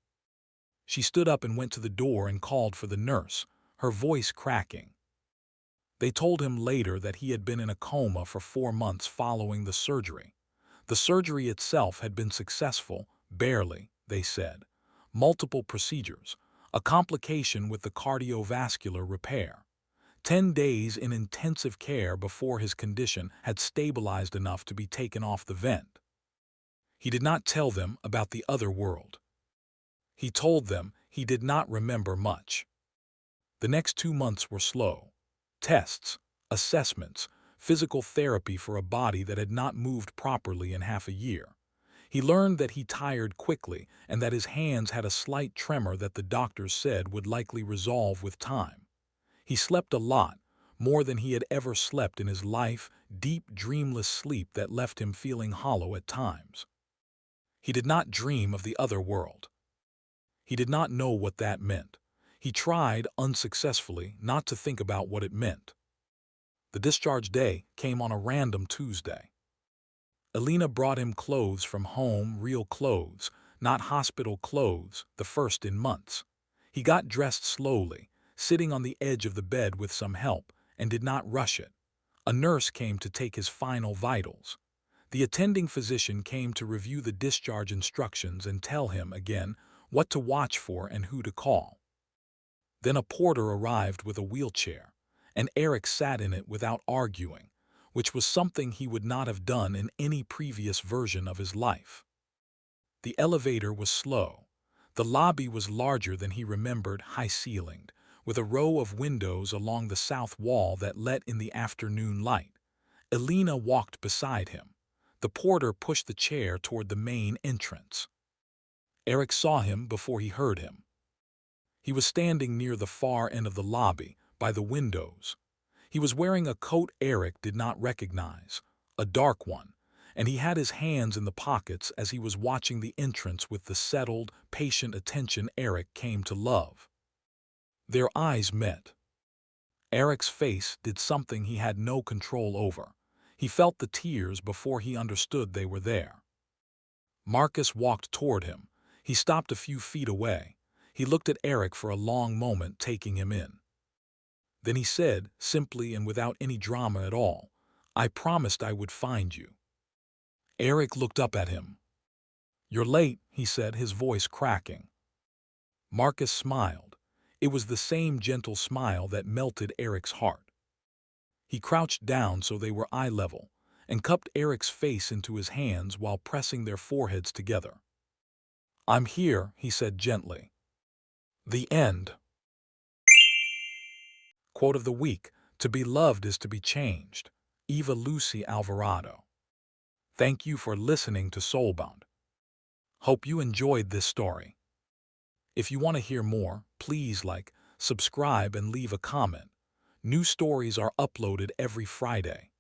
A: She stood up and went to the door and called for the nurse, her voice cracking. They told him later that he had been in a coma for 4 months following the surgery. The surgery itself had been successful, barely, they said. Multiple procedures, a complication with the cardiovascular repair. 10 days in intensive care before his condition had stabilized enough to be taken off the vent. He did not tell them about the other world. He told them he did not remember much. The next 2 months were slow. Tests, assessments, physical therapy for a body that had not moved properly in half a year. He learned that he tired quickly and that his hands had a slight tremor that the doctors said would likely resolve with time. He slept a lot, more than he had ever slept in his life, deep, dreamless sleep that left him feeling hollow at times. He did not dream of the other world. He did not know what that meant. He tried, unsuccessfully, not to think about what it meant. The discharge day came on a random Tuesday. Elena brought him clothes from home, real clothes, not hospital clothes, the first in months. He got dressed slowly, sitting on the edge of the bed with some help, and did not rush it. A nurse came to take his final vitals. The attending physician came to review the discharge instructions and tell him again what to watch for and who to call. Then a porter arrived with a wheelchair, and Erick sat in it without arguing, which was something he would not have done in any previous version of his life. The elevator was slow. The lobby was larger than he remembered, high-ceilinged, with a row of windows along the south wall that let in the afternoon light. Elena walked beside him. The porter pushed the chair toward the main entrance. Erick saw him before he heard him. He was standing near the far end of the lobby, by the windows. He was wearing a coat Erick did not recognize, a dark one, and he had his hands in the pockets as he was watching the entrance with the settled, patient attention Erick came to love. Their eyes met. Erick's face did something he had no control over. He felt the tears before he understood they were there. Marcus walked toward him. He stopped a few feet away. He looked at Erick for a long moment, taking him in. Then he said, simply and without any drama at all, "I promised I would find you." Erick looked up at him. "You're late," he said, his voice cracking. Marcus smiled. It was the same gentle smile that melted Erick's heart. He crouched down so they were eye level, and cupped Erick's face into his hands while pressing their foreheads together. "I'm here," he said gently. The end. Quote of the week: "To be loved is to be changed." Eva Lucy Alvarado. Thank you for listening to Soulbound. Hope you enjoyed this story. If you want to hear more, please like, subscribe, and leave a comment. New stories are uploaded every Friday.